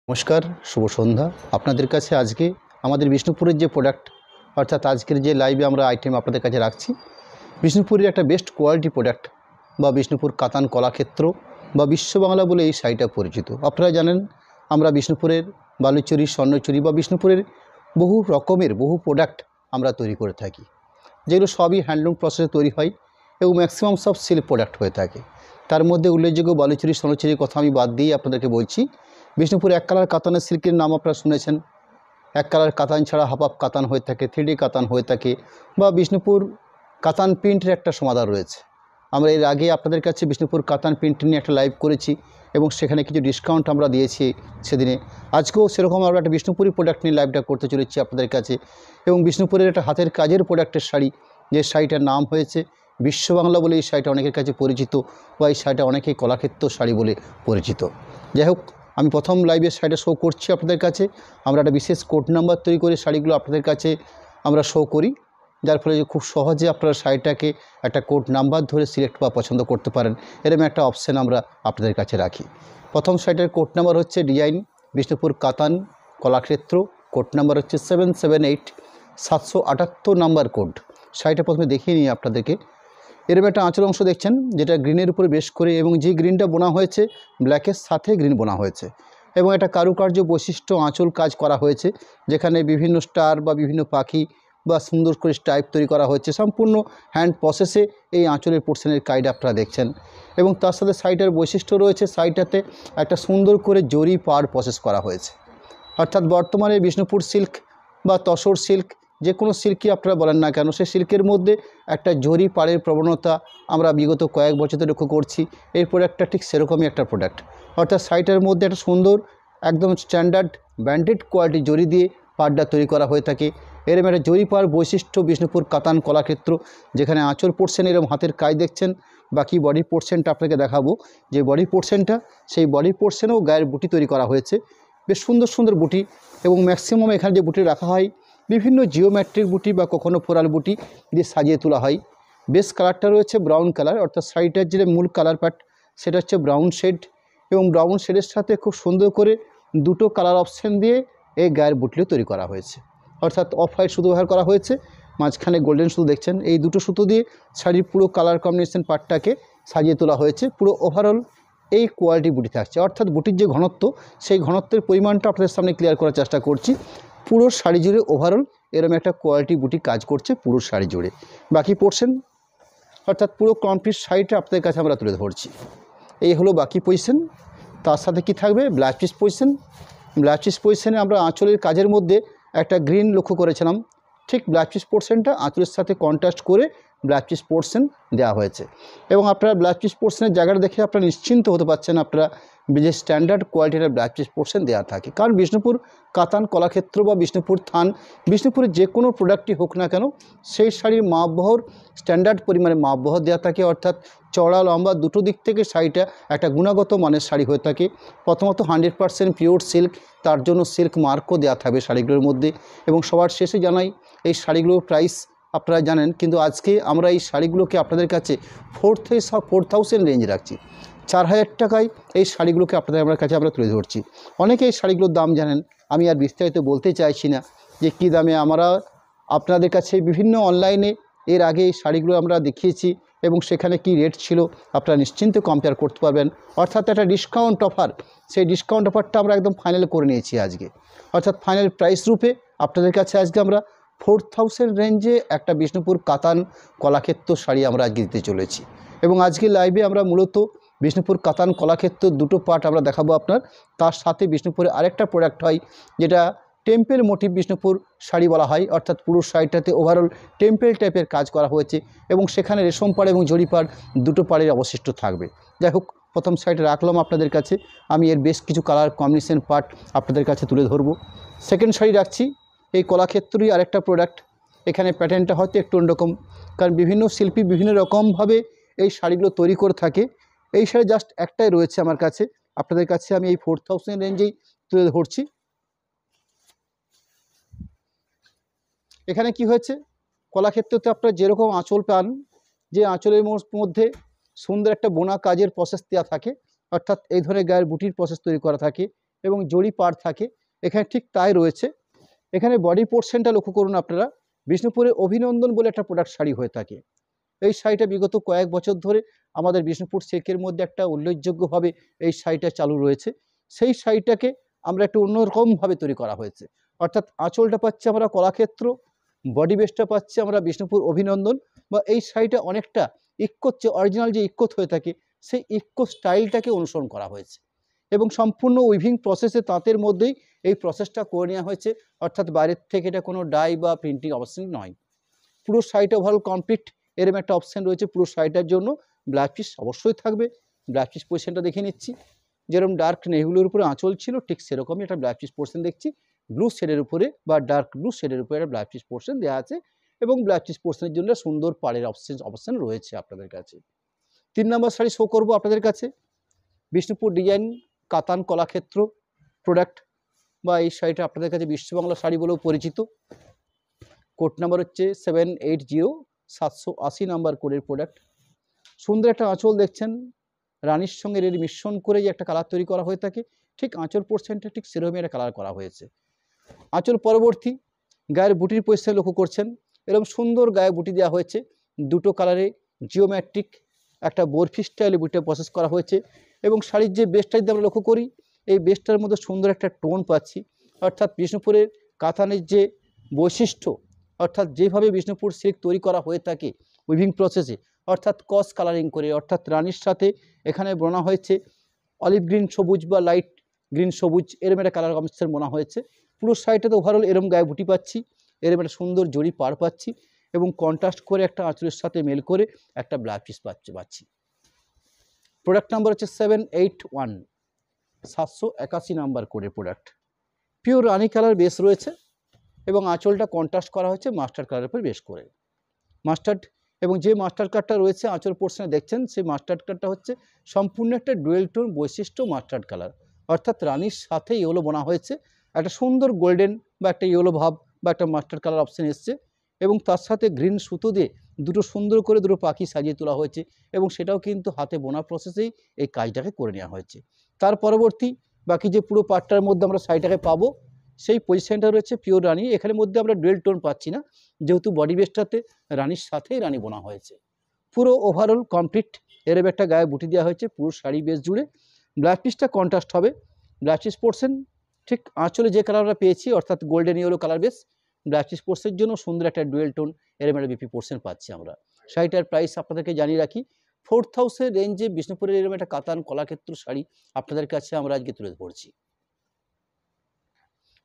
নমস্কার, শুভ সন্ধ্যা। আপনাদের কাছে আজকে আমাদের বিষ্ণুপুরের যে প্রোডাক্ট, অর্থাৎ আজকের যে লাইভে আমরা আইটেম আপনাদের কাছে রাখছি, বিষ্ণুপুরের একটা বেস্ট কোয়ালিটি প্রোডাক্ট বা বিষ্ণুপুর কাতান কলাক্ষেত্র বা বিশ্ব বাংলা বলে এই সাইটটা পরিচিত। আপনারা জানেন আমরা বিষ্ণুপুরের বালুচুরি, স্বর্ণচুরি বা বিষ্ণুপুরের বহু রকমের বহু প্রোডাক্ট আমরা তৈরি করে থাকি, যেগুলো সবই হ্যান্ডলুম প্রসেসে তৈরি হয় এবং ম্যাক্সিমাম সব সিল্ক প্রোডাক্ট হয়ে থাকে। তার মধ্যে উল্লেখযোগ্য বালুচুরি, স্বর্ণচুরির কথা আমি বাদ দিয়ে আপনাদেরকে বলছি। বিষ্ণুপুর এক কালার কাতানের সিল্কের নাম আপনারা শুনেছেন। এক কালার কাতান ছাড়া হাফ হাফ কাতান হয়ে থাকে, 3D কাতান হয়ে থাকে, বা বিষ্ণুপুর কাতান প্রিন্টের একটা সমাধান রয়েছে। আমরা এর আগে আপনাদের কাছে বিষ্ণুপুর কাতান প্রিন্ট নিয়ে একটা লাইভ করেছি এবং সেখানে কিছু ডিসকাউন্ট আমরা দিয়েছি সেদিনে। আজকেও সেরকম আমরা একটা বিষ্ণুপুরি প্রোডাক্ট নিয়ে লাইভটা করতে চলেছি আপনাদের কাছে, এবং বিষ্ণুপুরের একটা হাতের কাজের প্রোডাক্টের শাড়ি, যে শাড়িটার নাম হয়েছে বিশ্ব বাংলা বলে এই শাড়িটা অনেকের কাছে পরিচিত, বা এই শাড়িটা অনেকেই কলাক্ষেত্র শাড়ি বলে পরিচিত। যাই হোক, আমি প্রথম লাইভের শাড়িটা শো করছি আপনাদের কাছে। আমরা একটা বিশেষ কোড নাম্বার তৈরি করে শাড়িগুলো আপনাদের কাছে আমরা শো করি, যার ফলে খুব সহজে আপনারা শাড়িটাকে একটা কোড নাম্বার ধরে সিলেক্ট বা পছন্দ করতে পারেন, এরকম একটা অপশান আমরা আপনাদের কাছে রাখি। প্রথম শাড়িটার কোড নাম্বার হচ্ছে ডিজাইন বিষ্ণুপুর কাতান কলাক্ষেত্র, কোড নাম্বার হচ্ছে 778, 778 নাম্বার কোড। শাড়িটা প্রথমে দেখিয়ে নিই আপনাদেরকে। এরকম একটা আঁচল অংশ দেখছেন, যেটা গ্রিনের উপরে বেশ করে, এবং যে গ্রিনটা বোনা হয়েছে ব্ল্যাকের সাথে গ্রিন বোনা হয়েছে, এবং একটা কারুকার্য বৈশিষ্ট্য আঁচল কাজ করা হয়েছে, যেখানে বিভিন্ন স্টার বা বিভিন্ন পাখি বা সুন্দর করে স্টাইপ তৈরি করা হয়েছে। সম্পূর্ণ হ্যান্ড প্রসেসে এই আঁচলের পোর্শনের কাজটা আপনারা দেখছেন, এবং তার সাথে শাড়িটার বৈশিষ্ট্য রয়েছে, শাড়িটাতে একটা সুন্দর করে জরি পাড় প্রসেস করা হয়েছে। অর্থাৎ বর্তমানে বিষ্ণুপুর সিল্ক বা তসর সিল্ক, যে কোনো সিল্কই আপনারা বলেন না কেন, সেই সিল্কের মধ্যে একটা জরি পাড়ের প্রবণতা আমরা বিগত কয়েক বছর ধরে লক্ষ্য করছি। এই প্রোডাক্টটা ঠিক সেরকমই একটা প্রোডাক্ট। অর্থাৎ শাড়িটার মধ্যে একটা সুন্দর একদম স্ট্যান্ডার্ড ব্র্যান্ডেড কোয়ালিটি জরি দিয়ে পাড়টা তৈরি করা হয়ে থাকে। এরকম একটা জরি পাড় বৈশিষ্ট্য বিষ্ণুপুর কাতান কলাক্ষেত্র, যেখানে আঁচল পোর্শন এরকম হাতের কাজ দেখছেন। বাকি বডি পোর্শনটা আপনাকে দেখাবো, যে বডি পোর্শনটা, সেই বডি পোর্শনেও গায়ের বুটি তৈরি করা হয়েছে, বেশ সুন্দর সুন্দর বুটি, এবং ম্যাক্সিমাম এখানে যে বুটি রাখা হয় বিভিন্ন জিওমেট্রিক বুটি বা কখনো ফোরাল বুটি দিয়ে সাজিয়ে তোলা হয়। বেস কালারটা রয়েছে ব্রাউন কালার, অর্থাৎ শাড়িটার যে মূল কালার পার্ট সেটা হচ্ছে ব্রাউন শেড, এবং ব্রাউন শেডের সাথে খুব সুন্দর করে দুটো কালার অপশান দিয়ে এই গায়ের বুটিও তৈরি করা হয়েছে। অর্থাৎ অফ হোয়াইট সুতো ব্যবহার করা হয়েছে, মাঝখানে গোল্ডেন সুতো দেখছেন। এই দুটো সুতো দিয়ে শাড়ির পুরো কালার কম্বিনেশন পার্টটাকে সাজিয়ে তোলা হয়েছে। পুরো ওভারঅল এই কোয়ালিটি বুটি থাকছে, অর্থাৎ বুটির যে ঘনত্ব, সেই ঘনত্বের পরিমাণটা আপনাদের সামনে ক্লিয়ার করার চেষ্টা করছি। পুরো শাড়ি জুড়ে ওভারঅল এরকম একটা কোয়ালিটি বুটি কাজ করছে পুরো শাড়ি জুড়ে। বাকি পোর্শন অর্থাৎ পুরো কমপ্লিট শাড়িটা আপনাদের কাছে আমরা তুলে ধরছি। এই হলো বাকি পজিশন। তার সাথে কি থাকবে, blouse piece position. Blouse piece পজিশনে আমরা আঁচলের কাজের মধ্যে একটা গ্রিন লক্ষ্য করেছিলাম, ঠিক ব্লাউজ পিস পোর্শনটা আঁচলের সাথে কন্ট্রাস্ট করে ব্লাউজ পিস পোর্শন দেওয়া হয়েছে, এবং আপনারা ব্লাউজ পিস পোর্শনের জায়গাটা দেখে আপনারা নিশ্চিন্ত হতে পারছেন, আপনারা যে স্ট্যান্ডার্ড কোয়ালিটির ব্লাউজ পিস পোর্শন দেওয়া থাকে। কারণ বিষ্ণুপুর কাতান কলাক্ষেত্র বা বিষ্ণুপুর থান, বিষ্ণুপুরের যে কোনো প্রোডাক্টই হোক না কেন, সেই শাড়ির মাপবহর স্ট্যান্ডার্ড পরিমাণে মাপবহর দেওয়া থাকে, অর্থাৎ চড়া লম্বা দুটো দিক থেকে শাড়িটা একটা গুণগত মানের শাড়ি হয়ে থাকে। প্রথমত 100% পিওর সিল্ক, তার জন্য সিল্ক মার্কও দেওয়া থাকবে শাড়িগুলোর মধ্যে। এবং সবার শেষে জানাই, এই শাড়িগুলোর প্রাইস আপনারা জানেন, কিন্তু আজকে আমরা এই শাড়িগুলোকে আপনাদের কাছে 4000 রেঞ্জ রাখছি। 4000 টাকায় এই শাড়িগুলোকে আপনাদের কাছে আমরা তুলে ধরছি। অনেকে এই শাড়িগুলোর দাম জানেন, আমি আর বিস্তারিত বলতে চাইছি না যে কী দামে আমরা আপনাদের কাছে বিভিন্ন অনলাইনে এর আগে এই শাড়িগুলো আমরা দেখিয়েছি, এবং সেখানে কি রেট ছিল আপনারা নিশ্চিন্তে কম্পেয়ার করতে পারবেন। অর্থাৎ একটা ডিসকাউন্ট অফার, সেই ডিসকাউন্ট অফারটা আমরা একদম ফাইনাল করে নিয়েছি আজকে। অর্থাৎ ফাইনাল প্রাইস রূপে আপনাদের কাছে আজকে আমরা 4000 রেঞ্জে একটা বিষ্ণুপুর কাতান কলাক্ষেত্র শাড়ি আমরা আজকে দিতে চলেছি। এবং আজকে লাইভে আমরা মূলত বিষ্ণুপুর কাতান কলাক্ষেত্র দুটো পার্ট আমরা দেখাবো আপনার। তার সাথে বিষ্ণুপুরে আরেকটা প্রোডাক্ট হয়, যেটা টেম্পেল মোটিভ বিষ্ণুপুর শাড়ি বলা হয়, অর্থাৎ পুরো শাড়িটাতে ওভারঅল টেম্পেল টাইপের কাজ করা হয়েছে, এবং সেখানে রেশম পাড় এবং জরি পাড় দুটো পাড়ের অবশিষ্ট থাকবে। যাই হোক, প্রথম শাড়িটা রাখলাম আপনাদের কাছে, আমি এর বেশ কিছু কালার কম্বিনেশন পার্ট আপনাদের কাছে তুলে ধরবো। সেকেন্ড শাড়ি রাখছি, এই কলাক্ষেত্রই আরেকটা প্রোডাক্ট। এখানে প্যাটার্নটা হয়তো একটু অন্যরকম, কারণ বিভিন্ন শিল্পী বিভিন্ন রকমভাবে এই শাড়িগুলো তৈরি করে থাকে। এই শাড়ি জাস্ট একটাই রয়েছে আমার কাছে, আপনাদের কাছে আমি এই 4000 রেঞ্জেই তুলে ধরছি। এখানে কি হয়েছে, কলাক্ষেত্রতে আপনারা যেরকম আঁচল পান, যে আঁচলের মধ্যে সুন্দর একটা বোনা কাজের প্রসেস দেওয়া থাকে, অর্থাৎ এই ধরনের গায়ের বুটির প্রসেস তৈরি করা থাকে, এবং জড়ি পাড় থাকে, এখানে ঠিক তাই রয়েছে। এখানে বডি পোর্শনটা লক্ষ্য করুন আপনারা, বিষ্ণুপুরে অভিনন্দন বলে একটা প্রোডাক্ট শাড়ি হয়ে থাকে। এই শাড়িটা বিগত কয়েক বছর ধরে আমাদের বিষ্ণুপুর সিল্কের মধ্যে একটা উল্লেখযোগ্যভাবে এই শাড়িটা চালু রয়েছে। সেই শাড়িটাকে আমরা একটু অন্যরকমভাবে তৈরি করা হয়েছে, অর্থাৎ আঁচলটা পাচ্ছি আমরা কলাক্ষেত্র, বডি বেসটা পাচ্ছি আমরা বিষ্ণুপুর অভিনন্দন, বা এই শাড়িটা অনেকটা ইক্কোর যে অরিজিনাল যে ইক্কোত হয়ে থাকে সেই ইক্কো স্টাইলটাকে অনুসরণ করা হয়েছে এবং সম্পূর্ণ উইভিং প্রসেসে তাঁতের মধ্যেই এই প্রসেসটা করে নেওয়া হয়েছে, অর্থাৎ বাইরের থেকে এটা কোনো ডাই বা প্রিন্টিং অপশন নয়। পুরো শাড়িটা ওভারঅল কমপ্লিট এরকম একটা অপশান রয়েছে। পুরো শাড়িটার জন্য ব্লাউজ পিস অবশ্যই থাকবে। ব্লাউজ পিস পোর্শনটা দেখে নিচ্ছি, যেরকম ডার্ক নেভিগুলোর উপরে আঁচল ছিল ঠিক সেরকমই একটা ব্লাউজ পিস পোর্শন দেখছি, ব্লু শেডের উপরে বা ডার্ক ব্লু শেডের উপরে একটা ব্লাউজ পিস পোর্শন দেওয়া আছে এবং ব্লাউজ পিস পোর্শনের জন্য সুন্দর পাড়ের অপশান রয়েছে আপনাদের কাছে। 3 নম্বর শাড়ি শো করবো আপনাদের কাছে, বিষ্ণুপুর ডিজাইন কাতান কলাক্ষেত্র প্রোডাক্ট, বা এই শাড়িটা আপনাদের কাছে বিশ্ববাংলা শাড়ি বলেও পরিচিত। কোড নাম্বার হচ্ছে 780, 780 নাম্বার কোডের প্রোডাক্ট। সুন্দর একটা আঁচল দেখছেন, রানীর সঙ্গে রেড মিশ্রণ করে যে একটা কালার তৈরি করা হয়ে থাকে, ঠিক আঁচল পোর্শনটা ঠিক সেরকমই একটা কালার করা হয়েছে। আঁচল পরবর্তী গায়ের বুটির পজিশন লক্ষ্য করছেন, এরকম সুন্দর গায়ে বুটি দেওয়া হয়েছে, দুটো কালারে জিওমেট্রিক একটা বরফি স্টাইলে বুটিটা প্রসেস করা হয়েছে এবং শাড়ির যে বেসটা যদি আমরা লক্ষ্য করি, এই বেসটার মধ্যে সুন্দর একটা টোন পাচ্ছি, অর্থাৎ বিষ্ণুপুরের কাতানের যে বৈশিষ্ট্য, অর্থাৎ যেভাবে বিষ্ণুপুর সিল্ক তৈরি করা হয়ে থাকে উইভিং প্রসেসে, অর্থাৎ কস কালারিং করে, অর্থাৎ রানীর সাথে এখানে বোনা হয়েছে অলিভ গ্রিন সবুজ বা লাইট গ্রিন সবুজ এরম একটা কালার কম্বিনেশন বোনা হয়েছে। পুরো শাড়িটাতে ওভারঅল এরম গায়ে বুটি পাচ্ছি, এরম একটা সুন্দর জড়ি পাড় পাচ্ছি এবং কন্ট্রাস্ট করে একটা আঁচলের সাথে মেল করে একটা ব্লাউজ পিস পাচ্ছি। প্রোডাক্ট নাম্বার হচ্ছে 781, 781 নাম্বার কোডের প্রোডাক্ট। পিওর রানি কালার বেস রয়েছে এবং আঁচলটা কন্ট্রাস্ট করা হয়েছে মাস্টার্ড কালারের উপর বেশ করে। মাস্টার্ড এবং যে মাস্টার্ড কার্ডটা রয়েছে আঁচল পোর্শনে দেখছেন, সেই মাস্টার্ড কার্ডটা হচ্ছে সম্পূর্ণ একটা ডুয়েল টোন বৈশিষ্ট্য মাস্টার্ড কালার, অর্থাৎ রানির সাথে ইয়েলো বোনা হয়েছে, একটা সুন্দর গোল্ডেন বা একটা ইয়েলো ভাব বা একটা মাস্টার্ড কালার অপশান এসছে এবং তার সাথে গ্রিন সুতো দিয়ে দুটো সুন্দর করে দুটো পাখি সাজিয়ে তোলা হয়েছে এবং সেটাও কিন্তু হাতে বোনা প্রসেসেই এই কাজটাকে করে নেওয়া হয়েছে। তার পরবর্তী বাকি যে পুরো পার্টটার মধ্যে আমরা শাড়িটাকে পাবো, সেই পজিশনটা রয়েছে পিওর রানি। এখানের মধ্যে আমরা ডুয়েল টোন পাচ্ছি না, যেহেতু বডি বেসটাতে রানির সাথেই রানি বোনা হয়েছে। পুরো ওভারঅল কমপ্লিট এরম একটা গায়ে বুটি দেওয়া হয়েছে পুরো শাড়ি বেস জুড়ে। ব্লাউজ পিসটা কন্ট্রাস্ট হবে, ব্লাউজ পিস পোর্শন ঠিক আঁচলে যে কালারটা পেয়েছি, অর্থাৎ golden yellow colour base, blouse piece পোর্শনের জন্য সুন্দর একটা ডুয়েল টোন এরম একটা বিপি পোর্শন পাচ্ছি আমরা। শাড়িটার প্রাইস আপনাদেরকে জানিয়ে রাখি, 4000 রেঞ্জে বিষ্ণুপুরের এরম একটা কাতান কলাক্ষেত্র শাড়ি আপনাদের কাছে আমরা আজকে তুলে ধরছি।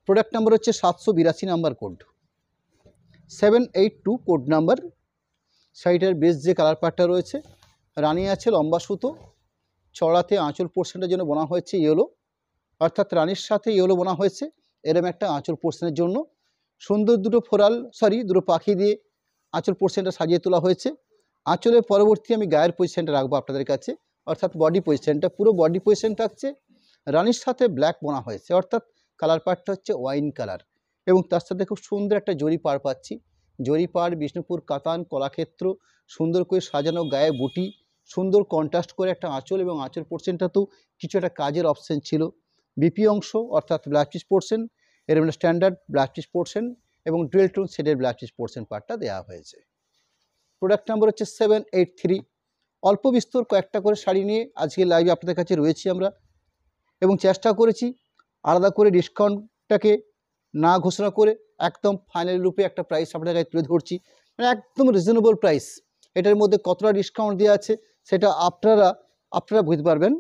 প্রোডাক্ট নাম্বার হচ্ছে 782 নাম্বার কোড, 782 কোড নাম্বার। শাড়িটার বেস যে কালার পার্টটা রয়েছে রানি আছে, লম্বা সুতো, চড়াতে আঁচল পোর্শনটার জন্য বোনা হয়েছে ইয়েলো, অর্থাৎ রানির সাথে ইয়েলো বোনা হয়েছে এরম একটা আঁচল পোর্শনের জন্য। সুন্দর দুটো দুটো পাখি দিয়ে আঁচল পোর্শনটা সাজিয়ে তোলা হয়েছে। আঁচলের পরবর্তী আমি গায়ের পজিশনটা রাখবো আপনাদের কাছে, অর্থাৎ বডি পজিশনটা, পুরো বডি পজিশন থাকছে রানির সাথে ব্ল্যাক বোনা হয়েছে, অর্থাৎ কালার পার্টটা হচ্ছে ওয়াইন কালার এবং তার সাথে খুব সুন্দর একটা জরি পাড় পাচ্ছি। জরি পাড় বিষ্ণুপুর কাতান কলাক্ষেত্র, সুন্দর করে সাজানো গায়ে বুটি, সুন্দর কন্ট্রাস্ট করে একটা আঁচল এবং আঁচল পোর্শনটাতেও কিছু একটা কাজের অপশন ছিল। বিপি অংশ অর্থাৎ ব্লাউজ পিস পোর্শন, এরকম স্ট্যান্ডার্ড ব্লাউজ পিস পোর্শন এবং ডুয়েল টোন শেডের ব্লাউজ পিস পোর্শন পার্টটা দেওয়া হয়েছে। প্রোডাক্ট নাম্বার হচ্ছে 783। অল্প বিস্তর কয়েকটা করে শাড়ি নিয়ে আজকে লাইভে আপনাদের কাছে রয়েছি আমরা এবং চেষ্টা করেছি আলাদা করে ডিসকাউন্টটাকে না ঘোষণা করে একদম ফাইনাল রূপে একটা প্রাইস আপনাদের কাছে তুলে ধরছি, মানে একদম রিজনেবল প্রাইস। এটার মধ্যে কতটা ডিসকাউন্ট দেওয়া আছে সেটা আপনারা বুঝতে পারবেন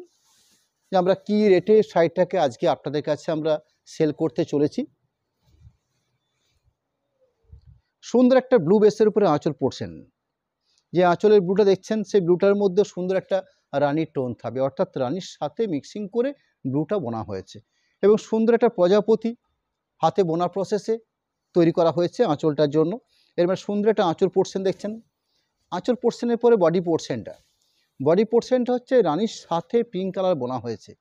যে আমরা কী রেটে শাড়িটাকে আজকে আপনাদের কাছে আমরা সেল করতে চলেছি। সুন্দর একটা ব্লু বেসের উপরে আঁচল পোর্শন, যে আঁচলের ব্লুটা দেখছেন সেই ব্লুটার মধ্যে সুন্দর একটা রানির টোন থাকবে, অর্থাৎ রানির সাথে মিক্সিং করে ব্লুটা বোনা হয়েছে এবং সুন্দর একটা প্রজাপতি হাতে বোনা প্রসেসে তৈরি করা হয়েছে আঁচলটার জন্য। এর মানে সুন্দর একটা আঁচল পোর্শন দেখছেন। আঁচল পোর্শনের পরে বডি পোর্শনটা হচ্ছে রানির সাথে পিঙ্ক কালার বোনা হয়েছে,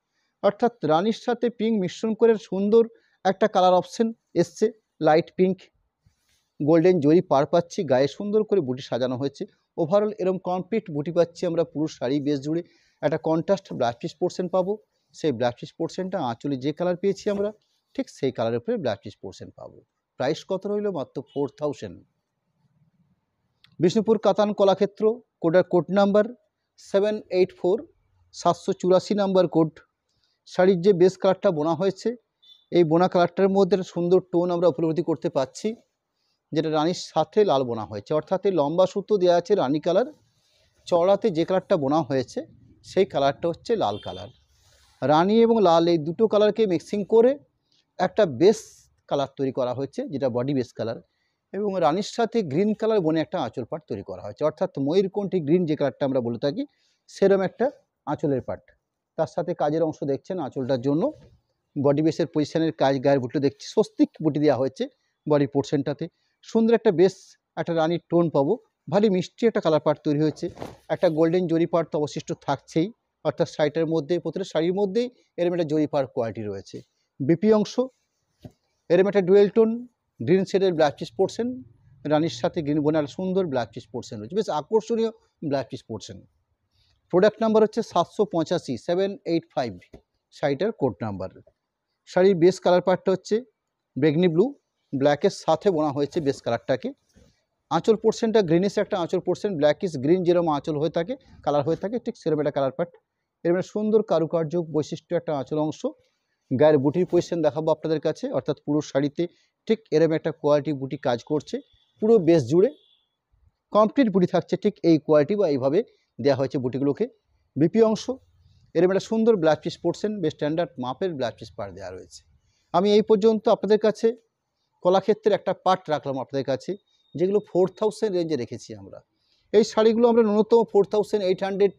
অর্থাৎ রানির সাথে পিঙ্ক মিশ্রণ করে সুন্দর একটা কালার অপশন এসছে, লাইট পিঙ্ক গোল্ডেন জরি পার পাচ্ছি, গায়ে সুন্দর করে বুটি সাজানো হয়েছে। ওভারঅল এরকম কমপ্লিট বুটি পাচ্ছি আমরা পুরো শাড়ি বেস জুড়ে। একটা কন্ট্রাস্ট ব্লাউজ পিস পোর্শন পাবো সেই ব্লাউজ পিস পোর্শনটা আঁচলে যে কালার পেয়েছি আমরা ঠিক সেই কালারের উপরে ব্লাউজ পিস পোর্শন পাবো। প্রাইস কত রইল? মাত্র 4000। বিষ্ণুপুর কাতান Kalakshetra, code number 784, 784 number code. শাড়ির যে বেস কালারটা বোনা হয়েছে, এই বোনা কালারটার মধ্যে একটা সুন্দর টোন আমরা উপলব্ধি করতে পারছি, যেটা রানীর সাথে লাল বোনা হয়েছে, অর্থাৎ এই লম্বা সুতো দেওয়া আছে রানী কালার, চড়াতে যে কালারটা বোনা হয়েছে সেই কালারটা হচ্ছে লাল কালার। রানী এবং লাল এই দুটো কালারকে মিক্সিং করে একটা বেস কালার তৈরি করা হয়েছে, যেটা বডি বেস কালার, এবং রানীর সাথে গ্রিন কালার বনে একটা আঁচল পাট তৈরি করা হয়েছে, অর্থাৎ ময়ূরকণ্ঠী গ্রিন যে কালারটা আমরা বলে থাকি সেরকম একটা আঁচলের পাট। তার সাথে কাজের অংশ দেখছেন আঁচলটার জন্য বডি বেসের পজিশনের কাজ, গায়ের বুটি দেখছি স্বস্তিক বুটি দেওয়া হয়েছে বডি পোর্শনটাতে। সুন্দর একটা বেস একটা রানীর টোন পাবো, ভারী মিষ্টি একটা কালার পাট তৈরি হয়েছে। একটা গোল্ডেন জরি পাট তো অবশিষ্ট থাকছেই, অর্থাৎ শাড়িটার মধ্যে প্রতিটা শাড়ির মধ্যেই এরকম একটা জরি পাট কোয়ালিটি রয়েছে। বিপি অংশ এরকম একটা ডুয়েল টোন গ্রিন শেডের ব্লাউজ পিস পোর্শন, রানীর সাথে গ্রিন বোনার সুন্দর ব্লাউজ পিস পোর্শন রয়েছে, বেশ আকর্ষণীয় blouse piece portion. Product number হচ্ছে 785, 785 শাড়িটার কোড নাম্বার। শাড়ির বেস কালার পার্টটা হচ্ছে বেগনি ব্লু, ব্ল্যাকের সাথে বোনা হয়েছে বেস কালারটাকে। আঁচল পোর্শনটা গ্রিনিশ একটা আঁচল পোর্শন, ব্ল্যাকিশ গ্রিন যেরকম আঁচল হয়ে থাকে কালার হয়ে থাকে ঠিক সেরকম একটা কালার পার্ট। এরকম সুন্দর কারুকার্য বৈশিষ্ট্য একটা আঁচল অংশ। গায়ের বুটির পজিশন দেখাবো আপনাদের কাছে, অর্থাৎ পুরো শাড়িতে ঠিক এরকম একটা কোয়ালিটি বুটি কাজ করছে, পুরো বেস জুড়ে কমপ্লিট বুটি থাকছে ঠিক এই কোয়ালিটি বা এইভাবে দেওয়া হয়েছে বুটিগুলোকে। বিপি অংশ এরকম একটা সুন্দর ব্লাউজ পিস পোর্শন, বেশ স্ট্যান্ডার্ড মাপের ব্লাউজ পিস পার দেওয়া রয়েছে। আমি এই পর্যন্ত আপনাদের কাছে কলাক্ষেত্রের একটা পার্ট রাখলাম আপনাদের কাছে, যেগুলো 4000 রেঞ্জে রেখেছি আমরা। এই শাড়িগুলো আমরা ন্যূনতম 4800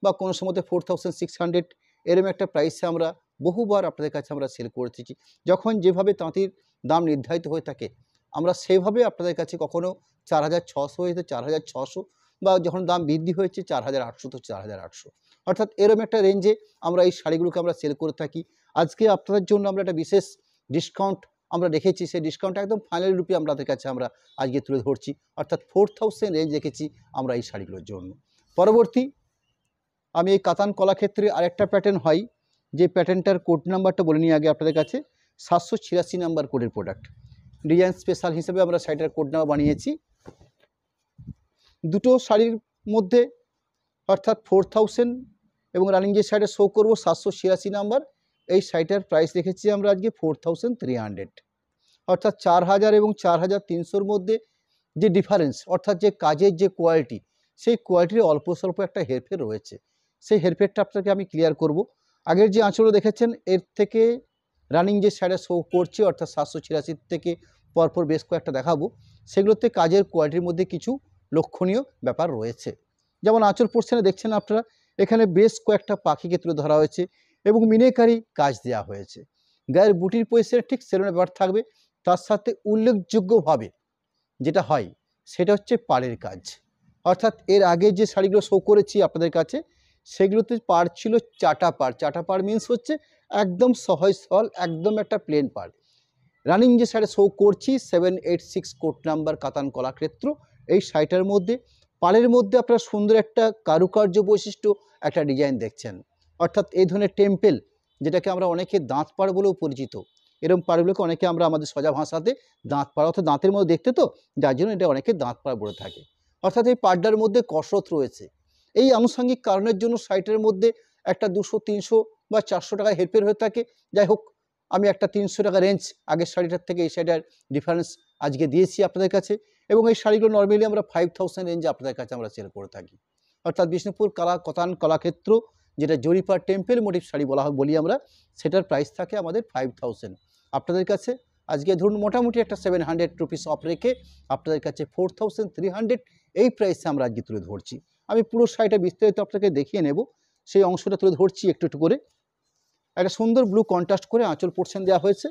বা কোনো সময়তে 4600 এরকম একটা প্রাইসে আমরা বহুবার আপনাদের কাছে আমরা সেল করেছি। যখন যেভাবে তাঁতির দাম নির্ধারিত হয়ে থাকে আমরা সেভাবে আপনাদের কাছে কখনো 4600 হয়েছে 4600, বা যখন দাম বৃদ্ধি হয়েছে 4800 তো 4800, অর্থাৎ এরকম একটা রেঞ্জে আমরা এই শাড়িগুলোকে আমরা সেল করে থাকি। আজকে আপনাদের জন্য আমরা একটা বিশেষ ডিসকাউন্ট আমরা রেখেছি, সেই ডিসকাউন্ট একদম ফাইনাল রূপে আপনাদের কাছে আমরা আজকে তুলে ধরছি, অর্থাৎ 4000 রেঞ্জ রেখেছি আমরা এই শাড়িগুলোর জন্য। পরবর্তী আমি এই কাতান কলাক্ষেত্রে আরেকটা প্যাটার্ন হয়, যে প্যাটার্নটার কোড নাম্বারটা বলে নিয়ে আগে আপনাদের কাছে 786 নাম্বার কোডের প্রোডাক্ট। ডিজাইন স্পেশাল হিসেবে আমরা শাড়িটার কোড নাম্বার বানিয়েছি। দুটো শাড়ির মধ্যে অর্থাৎ 4000 এবং রানিং যে শাড়িটা শো করবো 786 নাম্বার, এই শাড়িটার প্রাইস রেখেছি আমরা আজকে 4300, অর্থাৎ 4000 এবং 4300-র মধ্যে যে ডিফারেন্স, অর্থাৎ যে কাজের যে কোয়ালিটি, সেই কোয়ালিটির অল্প স্বল্প একটা হেরফের রয়েছে। সেই হেরফেরটা আপনাকে আমি ক্লিয়ার করব। আগের যে আঁচলও দেখেছেন এর থেকে রানিং যে শাড়িটা শো করছে অর্থাৎ 786 থেকে পরপর বেশ কয়েকটা দেখাবো, সেগুলোতে কাজের কোয়ালিটির মধ্যে কিছু লক্ষণীয় ব্যাপার রয়েছে। যেমন আঁচল পোর্শনে দেখছেন আপনারা, এখানে বেশ কয়েকটা পাখিকে তুলে ধরা হয়েছে এবং মিনেকারি কাজ দেওয়া হয়েছে। গায়ের বুটির পজিশনে ঠিক সেরকম ব্যাপার থাকবে, তার সাথে উল্লেখযোগ্যভাবে যেটা হয় সেটা হচ্ছে পাড়ের কাজ। অর্থাৎ এর আগে যে শাড়িগুলো শো করেছি আপনাদের কাছে সেগুলোতে পাড় ছিল চাটা পাড়। চাটা পাড় মিন্স হচ্ছে একদম সহজ সরল, একদম একটা প্লেন পাড়। রানিং যে শাড়ি শো করছি 786 কোড নাম্বার কাতান কলাক্ষেত্র, এই শাড়িটার মধ্যে পাড়ের মধ্যে আপনারা সুন্দর একটা কারুকার্য বৈশিষ্ট্য একটা ডিজাইন দেখছেন, অর্থাৎ এই ধরনের টেম্পেল, যেটাকে আমরা অনেকে দাঁত পাড় বলেও পরিচিত। এরকম পাড়গুলোকে অনেকে আমরা আমাদের সোজা ভাষাতে দাঁত পাড়, অর্থাৎ দাঁতের মধ্যে দেখতে তো, যার জন্য এটা অনেকে দাঁত পাড় বলে থাকে। অর্থাৎ এই পাড়টার মধ্যে কসরত রয়েছে। এই আনুষঙ্গিক কারণের জন্য শাড়িটার মধ্যে একটা 200, 300 বা 400 টাকা হেরফের হয়ে থাকে। যাই হোক, আমি একটা 300 টাকা রেঞ্জ আগের শাড়িটার থেকে এই শাড়িটার ডিফারেন্স আজকে দিয়েছি আপনাদের কাছে, এবং এই শাড়িগুলো নর্মালি আমরা 5000 রেঞ্জে আপনাদের কাছে আমরা সেল করে থাকি। অর্থাৎ বিষ্ণুপুর কাতান কলাক্ষেত্র, যেটা জরিপার টেম্পেল মোটিভ শাড়ি বলি আমরা, সেটার প্রাইস থাকে আমাদের 5000। আপনাদের কাছে আজকে ধরুন মোটামুটি একটা 700 রুপিস অফ রেখে আপনাদের কাছে 4300 এই প্রাইসে আমরা আজকে তুলে ধরছি। আমি পুরো শাড়িটা বিস্তারিত আপনাকে দেখিয়ে নেব, সেই অংশটা তুলে ধরছি একটু একটু করে। একটা সুন্দর ব্লু কন্ট্রাস্ট করে আঁচল পোর্শন দেওয়া হয়েছে,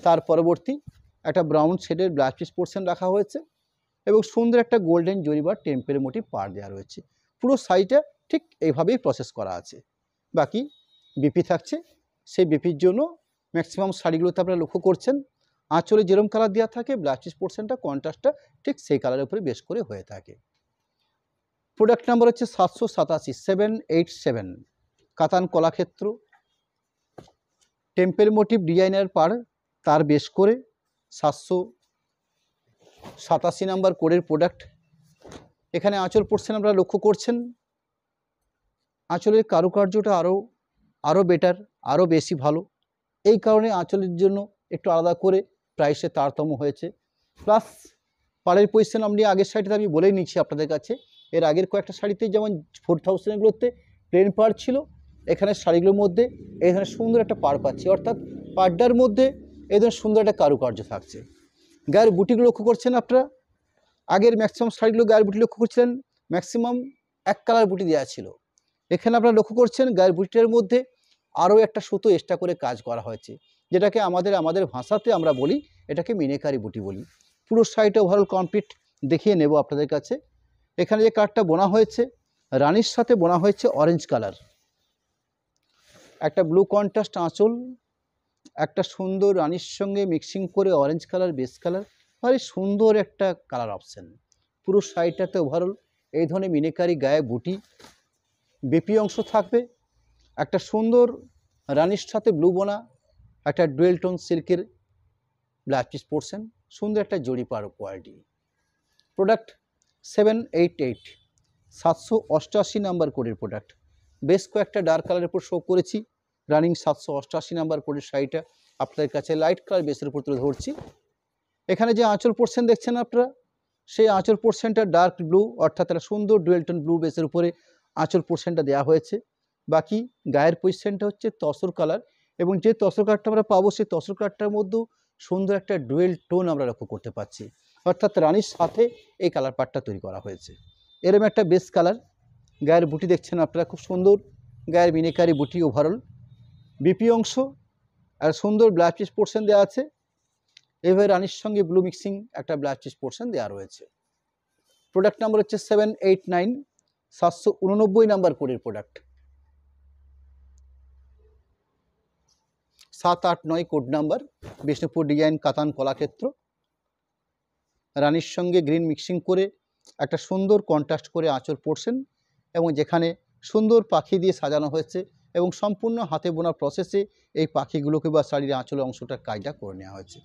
তার পরবর্তী একটা ব্রাউন শেডের ব্লাউজ পিস পোর্শন রাখা হয়েছে এবং সুন্দর একটা গোল্ডেন জরি বা টেম্পেল মোটিভ পাড় দেওয়া রয়েছে। পুরো শাড়িটা ঠিক এইভাবেই প্রসেস করা আছে। বাকি বিপি থাকছে, সেই বিপির জন্য ম্যাক্সিমাম শাড়িগুলোতে আপনারা লক্ষ্য করছেন আঁচলে যেরকম কালার দেওয়া থাকে ব্লাউজ পিস পোর্শনটা কন্ট্রাস্টটা ঠিক সেই কালারের উপরে বেশ করে হয়ে থাকে। প্রোডাক্ট নাম্বার হচ্ছে 787, 787 কাতান কলাক্ষেত্র, টেম্পেল মোটিভ ডিজাইনার পাড়, তার বেশ করে 787 নাম্বার কোডের প্রোডাক্ট। এখানে আঁচল পোর্শন আপনারা লক্ষ্য করছেন, আঁচলের কারুকার্যটা আরও বেটার, আরও বেশি ভালো। এই কারণে আঁচলের জন্য একটু আলাদা করে প্রাইসে তারতম্য হয়েছে। প্লাস পাড়ের পজিশন আপনি আগের শাড়িতে আমি বলেই নিচ্ছি আপনাদের কাছে, এর আগের কয়েকটা শাড়িতে যেমন 4000-এগুলোতে প্লেন পাড় ছিল, এখানে শাড়িগুলোর মধ্যে এই ধরনের সুন্দর একটা পাড় পাচ্ছি, অর্থাৎ পাড়টার মধ্যে এই ধরনের সুন্দর একটা কারুকার্য থাকছে। গায়ের বুটিগুলো লক্ষ্য করছেন আপনারা, আগের ম্যাক্সিমাম শাড়িগুলো গায়ের বুটি লক্ষ্য করছিলেন ম্যাক্সিমাম এক কালার বুটি দেওয়া ছিল। এখানে আপনারা লক্ষ্য করছেন গায়ের বুটিটার মধ্যে আরও একটা সুতো এক্সট্রা করে কাজ করা হয়েছে, যেটাকে আমাদের ভাষাতে আমরা বলি এটাকে মিনেকারি বুটি বলি। পুরো শাড়িটা ওভারঅল কমপ্লিট দেখিয়ে নেব আপনাদের কাছে। এখানে যে কালারটা বোনা হয়েছে রানির সাথে বোনা হয়েছে অরেঞ্জ কালার, একটা ব্লু কন্ট্রাস্ট আঁচল, একটা সুন্দর রানির সঙ্গে মিক্সিং করে অরেঞ্জ কালার বেস কালার, ভারী সুন্দর একটা কালার অপশান। পুরো শাড়িটাতে ওভারঅল এই ধরনের মিনেকারি গায়ে বুটি, বেপি অংশ থাকবে, একটা সুন্দর রানির সাথে ব্লু বোনা, একটা ডুয়েল টোন সিল্কের ব্লাউজ পিস পোর্শন, সুন্দর একটা জড়ি পাড় কোয়ালিটি। প্রোডাক্ট 788, 788 নাম্বার কোডের প্রোডাক্ট। বেশ কয়েকটা ডার্ক কালারের উপর শো করেছি, রানিং 788 নাম্বার কোডের শাড়িটা আপনাদের কাছে লাইট কালার বেসের উপর তুলে ধরছি। এখানে যে আঁচল পোর্শন দেখছেন আপনারা, সেই আঁচল পোর্শনটা ডার্ক ব্লু, অর্থাৎ একটা সুন্দর ডুয়েল টোন ব্লু বেসের উপরে আঁচল পোর্শনটা দেওয়া হয়েছে। বাকি গায়ের পজিশনটা হচ্ছে তসর কালার, এবং যে তসর কালারটা আমরা পাবো সেই তসর কালারটার মধ্যেও সুন্দর একটা ডুয়েল টোন আমরা লক্ষ্য করতে পারছি, অর্থাৎ রানির সাথে এই কালার পার্টটা তৈরি করা হয়েছে। এরকম একটা বেস কালার। গায়ের বুটি দেখছেন আপনারা, খুব সুন্দর গায়ের মিনেকারি বুটি ওভারঅল, বিপি অংশ আর সুন্দর ব্লাউজ পিস পোর্শন দেওয়া আছে। এভাবে রানির সঙ্গে ব্লু মিক্সিং একটা ব্লাউজ পিস পোর্শন দেওয়া রয়েছে। প্রোডাক্ট নাম্বার হচ্ছে 789, 789 নাম্বার কোডের product. 789 code number, Bishnupur design কাতান কলাক্ষেত্র। রানির সঙ্গে গ্রিন মিক্সিং করে একটা সুন্দর কন্ট্রাস্ট করে আঁচল পোর্শন, এবং যেখানে সুন্দর পাখি দিয়ে সাজানো হয়েছে এবং সম্পূর্ণ হাতে বোনা প্রসেসে এই পাখিগুলোকে বা শাড়ির আঁচলের অংশটার কাজটা করে নেওয়া হয়েছে।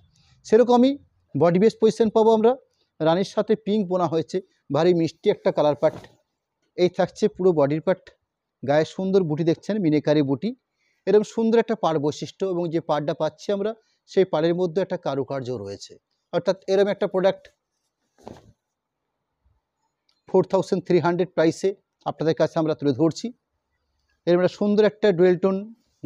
সেরকমই বডি বেস পজিশন পাবো আমরা, রানির সাথে পিঙ্ক বোনা হয়েছে, ভারী মিষ্টি একটা কালার পার্ট। এই থাকছে পুরো বডির পার্ট। গায়ে সুন্দর বুটি দেখছেন, মিনেকারি বুটি, এরকম সুন্দর একটা পাড় বৈশিষ্ট্য, এবং যে পাড়টা পাচ্ছি আমরা সেই পাড়ের মধ্যে একটা কারুকার্য রয়েছে, অর্থাৎ এরকম একটা প্রোডাক্ট 4300 প্রাইসে আপনাদের কাছে আমরা তুলে ধরছি। এরকম একটা সুন্দর একটা ডুয়েল টোন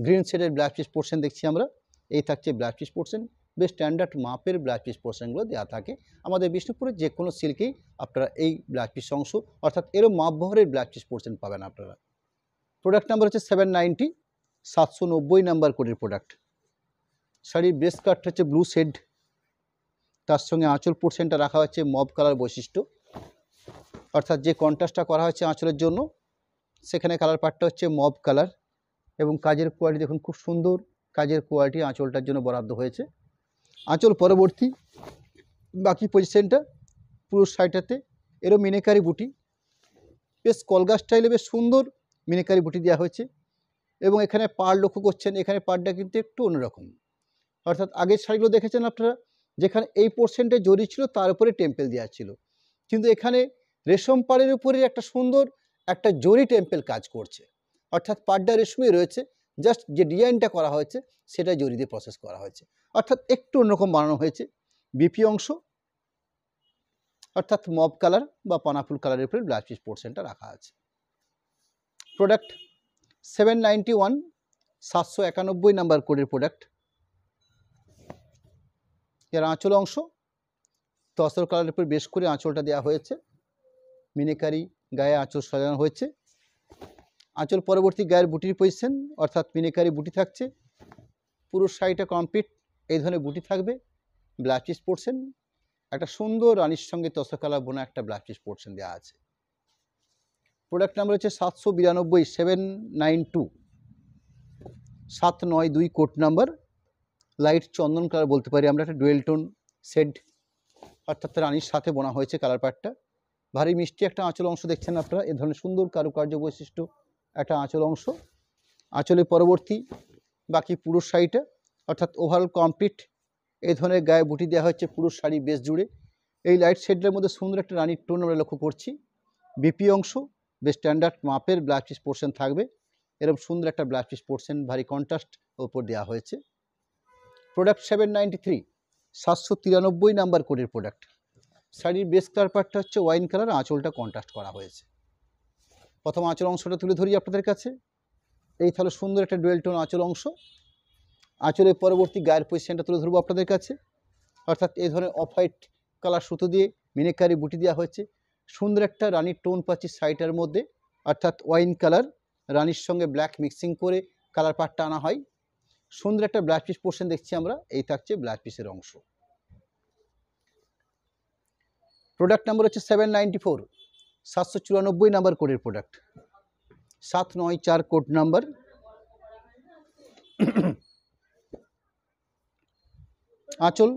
গ্রিন শেডের ব্লাউজ পিস পোর্শন দেখছি আমরা। এই থাকছে ব্লাউজ পিস পোর্শন, বেশ স্ট্যান্ডার্ড মাপের ব্লাউজ পিস পোর্শনগুলো দেওয়া থাকে আমাদের বিষ্ণুপুরের যে কোনো সিল্কেই আপনারা এই ব্লাউজ পিস অংশ, অর্থাৎ এরকম মাপ বহরের ব্লাউজ পিস পোর্শন পাবেন আপনারা। প্রোডাক্ট নাম্বার হচ্ছে 790, 790 নাম্বার কোডের প্রোডাক্ট। শাড়ির ব্রেস্ট কাটটা হচ্ছে ব্লু শেড, তার সঙ্গে আঁচল পোর্শনটা রাখা হচ্ছে মব কালার বৈশিষ্ট্য, অর্থাৎ যে কন্ট্রাস্টটা করা হয়েছে আঁচলের জন্য সেখানে কালার পার্টটা হচ্ছে মব কালার, এবং কাজের কোয়ালিটি দেখুন খুব সুন্দর কাজের কোয়ালিটি আঁচলটার জন্য বরাদ্দ হয়েছে। আঁচল পরবর্তী বাকি পজিশনটা পুরো শাড়িটাতে এরও মিনেকারি বুটি, বেশ কলগা স্টাইলে বেশ সুন্দর মিনেকারি বুটি দেওয়া হয়েছে, এবং এখানে পাড় লক্ষ্য করছেন, এখানে পাড়টা কিন্তু একটু অন্যরকম, অর্থাৎ আগের শাড়িগুলো দেখেছেন আপনারা যেখানে এই পোর্শনটা জরি ছিল তার উপরে টেম্পেল দেওয়া ছিল, কিন্তু এখানে রেশম পাড়ের উপরে একটা সুন্দর একটা জরি টেম্পেল কাজ করছে, অর্থাৎ পাড়টা রেশমই রয়েছে, জাস্ট যে ডিজাইনটা করা হয়েছে সেটা জরি দিয়ে প্রসেস করা হয়েছে, অর্থাৎ একটু অন্যরকম বানানো হয়েছে। বিপি অংশ অর্থাৎ মব কালার বা পানাফুল কালারের উপরে ব্লাউজ পিস পোর্শনটা রাখা আছে। প্রোডাক্ট 791, 791 নাম্বার কোডের প্রোডাক্ট। এর আঁচল অংশ তসর কালারের উপর বেশ করে আঁচলটা দেওয়া হয়েছে, মিনেকারি গায়ে আঁচল সাজানো হয়েছে। আঁচল পরবর্তী গায়ের বুটির পজিশন, অর্থাৎ মিনেকারি বুটি থাকছে, পুরো শাড়িটা কমপ্লিট এই ধরনের বুটি থাকবে। ব্লাউজ পিস পোর্শন একটা সুন্দর রানির সঙ্গে তসর কালার বোনা একটা ব্লাউজ পিস পোর্শন দেওয়া আছে। প্রোডাক্ট নাম্বার হচ্ছে 792, 792, 792 কোড নাম্বার। লাইট চন্দন কালার বলতে পারি আমরা, একটা ডুয়েল টোন শেড, অর্থাৎ রানির সাথে বোনা হয়েছে কালার পার্টটা। ভারী মিষ্টি একটা আঁচল অংশ দেখছেন আপনারা, এ ধরনের সুন্দর কারুকার্য বৈশিষ্ট্য একটা আঁচল অংশ, আঁচলের পরবর্তী বাকি পুরো শাড়িটা অর্থাৎ ওভারঅল কমপ্লিট এই ধরনের গায়ে বুটি দেওয়া হচ্ছে পুরো শাড়ি বেশ জুড়ে। এই লাইট শেডের মধ্যে সুন্দর একটা রানির টোন আমরা লক্ষ্য করছি। বিপি অংশ বেশ স্ট্যান্ডার্ড মাপের ব্লাউজ পিস পোর্শন থাকবে, এরকম সুন্দর একটা ব্লাউজ পিস পোর্শন ভারী কন্ট্রাস্ট ওপর দেওয়া হয়েছে। প্রোডাক্ট 793 793 নাম্বার কোডের প্রোডাক্ট। শাড়ির বেস কালার পার্টটা হচ্ছে ওয়াইন কালার, আঁচলটা কন্ট্রাস্ট করা হয়েছে। প্রথম আঁচল অংশটা তুলে ধরি আপনাদের কাছে। এই তাহলে সুন্দর একটা ডুয়েল টোন আঁচল অংশ। আঁচলের পরবর্তী গায়ের পজিশনটা তুলে ধরবো আপনাদের কাছে, অর্থাৎ এই ধরনের অফ হোয়াইট কালার সুতো দিয়ে মিনেকারি বুটি দেওয়া হয়েছে। সুন্দর একটা রানির টোন পাচ্ছি শাড়িটার মধ্যে, অর্থাৎ ওয়াইন কালার রানির সঙ্গে ব্ল্যাক মিক্সিং করে কালার পার্টটা আনা হয়। সুন্দর একটা ব্লাউজ পিস পোর্শন দেখছি আমরা, এই থাকছে ব্লাউজ পিসের অংশ। প্রোডাক্ট নাম্বার হচ্ছে 794 794 নাম্বার কোডের প্রোডাক্ট, 794 কোড নাম্বার। আঁচল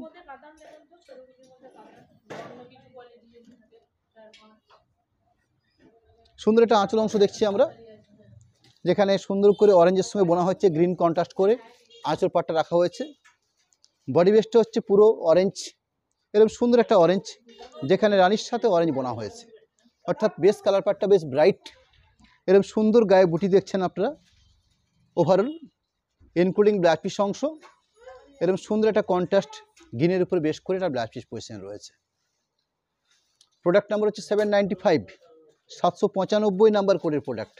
সুন্দর একটা আঁচল অংশ দেখছি আমরা, যেখানে সুন্দর করে অরেঞ্জের সঙ্গে বোনা হচ্ছে, গ্রিন কন্ট্রাস্ট করে আঁচল পাটটা রাখা হয়েছে। বডি বেসটা হচ্ছে পুরো অরেঞ্জ, এরকম সুন্দর একটা অরেঞ্জ যেখানে রানির সাথে অরেঞ্জ বোনা হয়েছে, অর্থাৎ বেস কালার পাটটা বেশ ব্রাইট। এরকম সুন্দর গায়ে বুটি দেখছেন আপনারা ওভারঅল ইনক্লুডিং ব্লাউজ পিস অংশ। এরকম সুন্দর একটা কন্ট্রাস্ট গ্রিনের উপরে বেশ করে একটা ব্লাউজ পিস পজিশন রয়েছে। প্রোডাক্ট নাম্বার হচ্ছে 795 795 নাম্বার কোডের প্রোডাক্ট।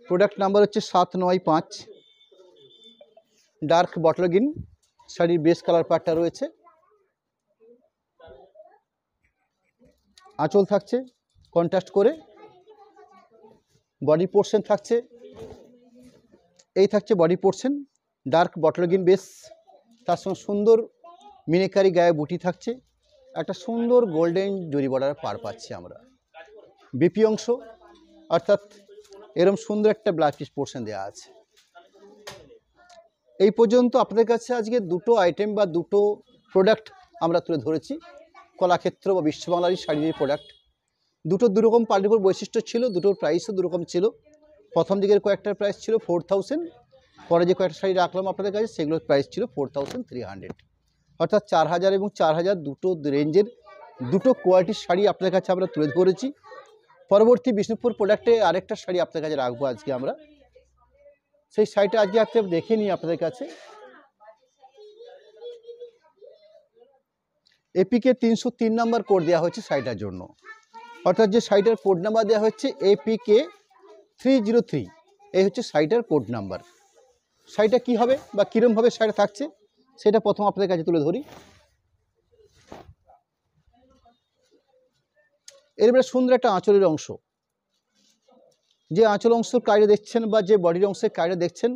প্রোডাক্ট নাম্বার হচ্ছে 795, ডার্ক বটল গ্রিন শাড়ির বেস কালার পার্টটা রয়েছে। আঁচল থাকছে কন্ট্রাস্ট করে, বডি পোর্শন থাকছে, এই থাকছে body portion dark bottle green base, তার সঙ্গে সুন্দর মিনেকারি গায়ে বুটি থাকছে, একটা সুন্দর গোল্ডেন জরি বর্ডার পার পাচ্ছি আমরা। বিপি অংশ অর্থাৎ এরকম সুন্দর একটা ব্লাউজ পিস পোর্শন দেওয়া আছে। এই পর্যন্ত আপনাদের কাছে আজকে দুটো আইটেম বা দুটো প্রোডাক্ট আমরা তুলে ধরেছি, কলাক্ষেত্র বা বিশ্ববাংলারই শাড়ির প্রোডাক্ট। দুটো দুরকম পার্টিকুর বৈশিষ্ট্য ছিল, দুটোর প্রাইসও দুরকম ছিল। প্রথম দিকের কয়েকটার প্রাইস ছিল 4000, পরে যে কয়েকটা শাড়ি রাখলাম আপনাদের কাছে সেগুলোর প্রাইস ছিল 4300, অর্থাৎ 4000 এবং 4000 দুটো রেঞ্জের দুটো কোয়ালিটির শাড়ি আপনাদের কাছে আমরা তুলে ধরেছি। পরবর্তী বিষ্ণুপুর প্রোডাক্টে আরেকটা শাড়ি আপনাদের কাছে রাখবো আজকে আমরা, সেই শাড়িটা আজকে দেখে নিই আপনাদের কাছে। এপিকে 303 নাম্বার কোড দেওয়া হয়েছে শাড়িটার জন্য, অর্থাৎ যে শাড়িটার কোড নাম্বার দেওয়া হচ্ছে এপিকে 303, এই হচ্ছে শাড়িটার কোড নাম্বার। শাড়িটা কী হবে বা কীরমভাবে শাড়িটা থাকছে সেটা প্রথম আপনাদের কাছে তুলে ধরি। এরপরে সুন্দর একটা আঁচলের অংশ, যে আঁচল অংশের কাজটা দেখছেন বা যে বডির অংশের কাজটা দেখছেন,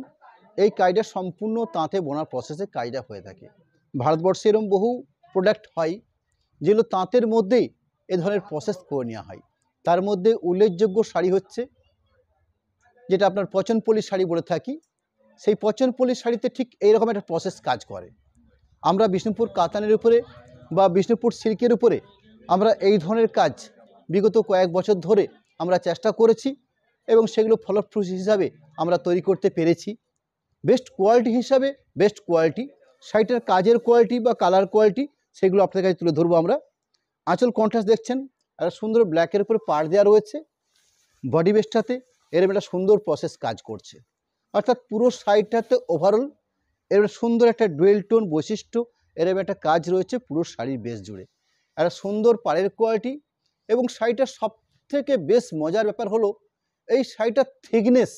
এই কাজটা সম্পূর্ণ তাঁতে বোনার প্রসেসে কাজটা হয়ে থাকে। ভারতবর্ষে এরকম বহু প্রোডাক্ট হয় যেগুলো তাঁতের মধ্যেই এ ধরনের প্রসেস করে নেওয়া হয়। তার মধ্যে উল্লেখযোগ্য শাড়ি হচ্ছে যেটা আপনার পচনপল্লী শাড়ি বলে থাকি, সেই পচনপল্লী শাড়িতে ঠিক এইরকম একটা প্রসেস কাজ করে। আমরা বিষ্ণুপুর কাতানের উপরে বা বিষ্ণুপুর সিল্কের উপরে আমরা এই ধরনের কাজ বিগত কয়েক বছর ধরে আমরা চেষ্টা করেছি এবং সেগুলো ফলপ্রসূ হিসাবে আমরা তৈরি করতে পেরেছি। বেস্ট কোয়ালিটি হিসাবে বেস্ট কোয়ালিটি শাড়িটার কাজের কোয়ালিটি বা কালার কোয়ালিটি সেগুলো আপনাদের কাছে তুলে ধরবো আমরা। আঁচল কন্ট্রাস্ট দেখছেন, একটা সুন্দর ব্ল্যাকের উপরে পাড় দেওয়া রয়েছে। বডি বেস্টটাতে এরকম একটা সুন্দর প্রসেস কাজ করছে, অর্থাৎ পুরো শাড়িটাতে ওভারঅল এরকম সুন্দর একটা ডুয়েল টোন বৈশিষ্ট্য এরকম একটা কাজ রয়েছে পুরো শাড়ির বেস জুড়ে। একটা সুন্দর পাড়ের কোয়ালিটি এবং শাড়িটার সবথেকে বেশ মজার ব্যাপার হলো এই শাড়িটার থিকনেস,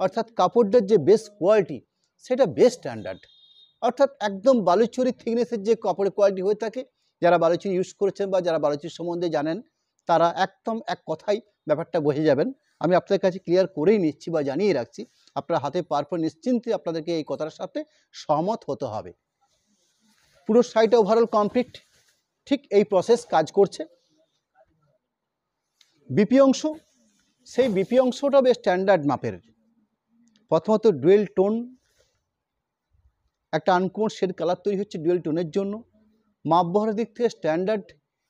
অর্থাৎ কাপড়টার যে বেস কোয়ালিটি সেটা বেশ স্ট্যান্ডার্ড, অর্থাৎ একদম বালুচরি থিকনেসের যে কাপড়ের কোয়ালিটি হয়ে থাকে, যারা বালুচরি ইউজ করেছেন বা যারা বালুচরির সম্বন্ধে জানেন তারা একদম এক কথাই ব্যাপারটা বুঝে যাবেন। আমি আপনাদের কাছে ক্লিয়ার করেই নিচ্ছি বা জানিয়ে রাখছি, আপনার হাতে পাওয়ার পর নিশ্চিন্তে আপনাদেরকে এই কথাটার সাথে সহমত হতে হবে। পুরো শাড়িটা ওভারঅল কমপ্লিট ঠিক এই প্রসেস কাজ করছে। বিপি অংশ, সেই বিপি অংশটা বেশ স্ট্যান্ডার্ড মাপের। প্রথমত ডুয়েল টোন, একটা আনকমন শেড কালার তৈরি হচ্ছে ডুয়েল টোনের জন্য। মাপ বহরের দিক থেকে স্ট্যান্ডার্ড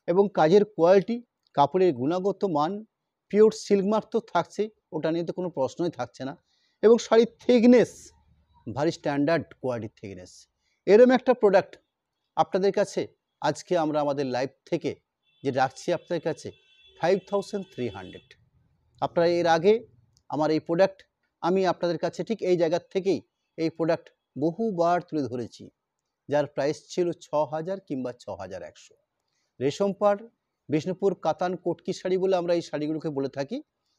এবং কাজের কোয়ালিটি, কাপড়ের গুণগত মান, পিওর সিল্ক মার্ক তো থাকছেই, ওটা নিয়ে তো কোনো প্রশ্নই থাকছে না। এবং শাড়ির থিকনেস ভারী স্ট্যান্ডার্ড কোয়ালিটির থিকনেস, এরকম একটা প্রোডাক্ট আপনাদের কাছে আজকে আমরা আমাদের লাইভ থেকে যে রাখছি আপনাদের কাছে 5300। আপনারা এর আগে আমার এই প্রোডাক্ট আমি আপনাদের কাছে ঠিক এই জায়গার থেকেই এই প্রোডাক্ট বহুবার তুলে ধরেছি, যার প্রাইস ছিল 6000 কিংবা 6100। রেশম পাড় বিষ্ণুপুর কাতান কটকি শাড়ি বলে আমরা এই শাড়িগুলোকে বলে থাকি,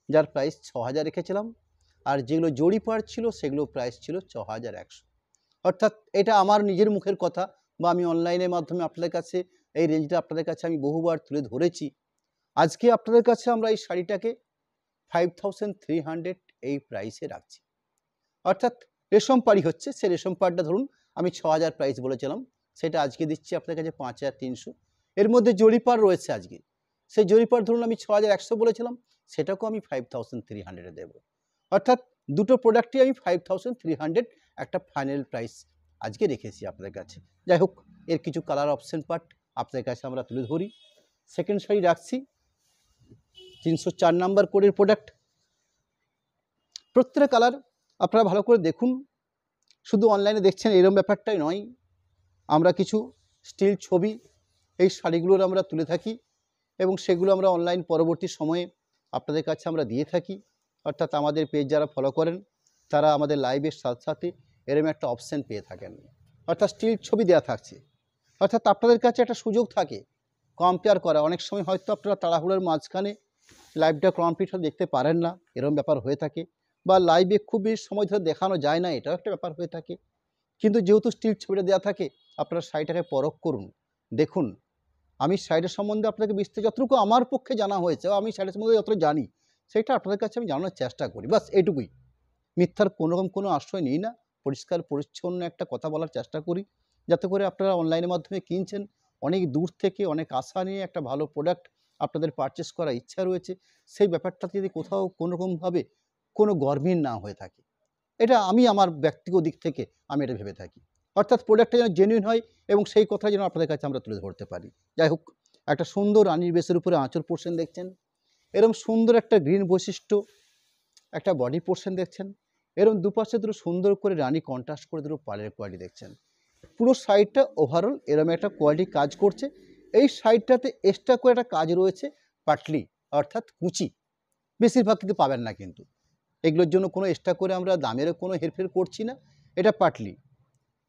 যার প্রাইস 6000 রেখেছিলাম। আর যেগুলো জড়ি পাড় ছিল সেগুলো প্রাইস ছিল 6100। অর্থাৎ এটা আমার নিজের মুখের কথা, বা আমি অনলাইনের মাধ্যমে আপনাদের কাছে এই রেঞ্জটা আপনাদের কাছে আমি বহুবার তুলে ধরেছি। আজকে আপনাদের কাছে আমরা এই শাড়িটাকে 5300 এই প্রাইসে রাখছি। অর্থাৎ রেশম পাড়ি হচ্ছে, সে রেশম পাড়টা ধরুন আমি 6000 প্রাইস বলেছিলাম, সেটা আজকে দিচ্ছি আপনাদের কাছে 5300। এর মধ্যে জরিপাড় রয়েছে আজকে, সেই জরিপাড় ধরুন আমি 6100 বলেছিলাম, সেটাকেও আমি 5300 দেবো। অর্থাৎ দুটো প্রোডাক্টই আমি 5300 একটা ফাইনাল প্রাইস আজকে রেখেছি আপনাদের কাছে। যাই হোক, এর কিছু কালার অপশন পার্ট আপনাদের কাছে আমরা তুলে ধরি। সেকেন্ড শাড়ি রাখছি 304 নাম্বার কোডের প্রোডাক্ট। প্রত্যেকটা কালার আপনারা ভালো করে দেখুন, শুধু অনলাইনে দেখছেন এরকম ব্যাপারটাই নয়, আমরা কিছু স্টিল ছবি এই শাড়িগুলোর আমরা তুলে থাকি এবং সেগুলো আমরা অনলাইন পরবর্তী সময়ে আপনাদের কাছে আমরা দিয়ে থাকি। অর্থাৎ আমাদের পেজ যারা ফলো করেন তারা আমাদের লাইভের সাথে সাথে এরকম একটা অপশান পেয়ে থাকেন, অর্থাৎ স্টিল ছবি দেওয়া থাকছে। অর্থাৎ আপনাদের কাছে একটা সুযোগ থাকে কম্পেয়ার করা। অনেক সময় হয়তো আপনারা তাড়াহুড়োর মাঝখানে লাইভটা কমপ্লিট হয়ে দেখতে পারেন না, এরকম ব্যাপার হয়ে থাকে, বা লাইভে খুব বেশি সময় ধরে দেখানো যায় না, এটাও একটা ব্যাপার হয়ে থাকে। কিন্তু যেহেতু স্টিল ছবিটা দেওয়া থাকে, আপনারা শাড়িটাকে পরখ করুন, দেখুন। আমি শাড়িটার সম্বন্ধে আপনাকে বিস্তারিত যতটুকু আমার পক্ষে জানা হয়েছে, আমি শাড়ির সম্বন্ধে যতটা জানি সেটা আপনাদের কাছে আমি জানানোর চেষ্টা করি, বাস এটুকুই। মিথ্যার কোনোরকম কোনো আশ্রয় নিই না, পরিষ্কার পরিচ্ছন্ন একটা কথা বলার চেষ্টা করি, যাতে করে আপনারা অনলাইনের মাধ্যমে কিনছেন, অনেক দূর থেকে অনেক আশা নিয়ে একটা ভালো প্রোডাক্ট আপনাদের পারচেস করার ইচ্ছা রয়েছে, সেই ব্যাপারটা যদি কোথাও কোনোরকমভাবে কোনো গরমিল না হয়ে থাকে, এটা আমি আমার ব্যক্তিগত দিক থেকে আমি এটা ভেবে থাকি। অর্থাৎ প্রোডাক্টটা যেন জেনুইন হয় এবং সেই কথা যেন আপনাদের কাছে আমরা তুলে ধরতে পারি। যাই হোক, একটা সুন্দর রানীর বেসের উপরে আঁচল পোর্শন দেখছেন, এরকম সুন্দর একটা গ্রিন বৈশিষ্ট্য একটা বডি পোর্শন দেখছেন, এরকম দুপাশে দুটো সুন্দর করে রানী কন্ট্রাস্ট করে দুটো পাড়ের কোয়ালিটি দেখছেন। পুরো সাইডটা ওভারঅল এরকম একটা কোয়ালিটি কাজ করছে। এই সাইডটাতে এক্সট্রা করে একটা কাজ রয়েছে পাটলি, অর্থাৎ কুচি, বেশিরভাগ কিন্তু পাবেন না, কিন্তু এগুলোর জন্য কোনো এক্সট্রা করে আমরা দামেরও কোনো হেরফের করছি না। এটা পাটলি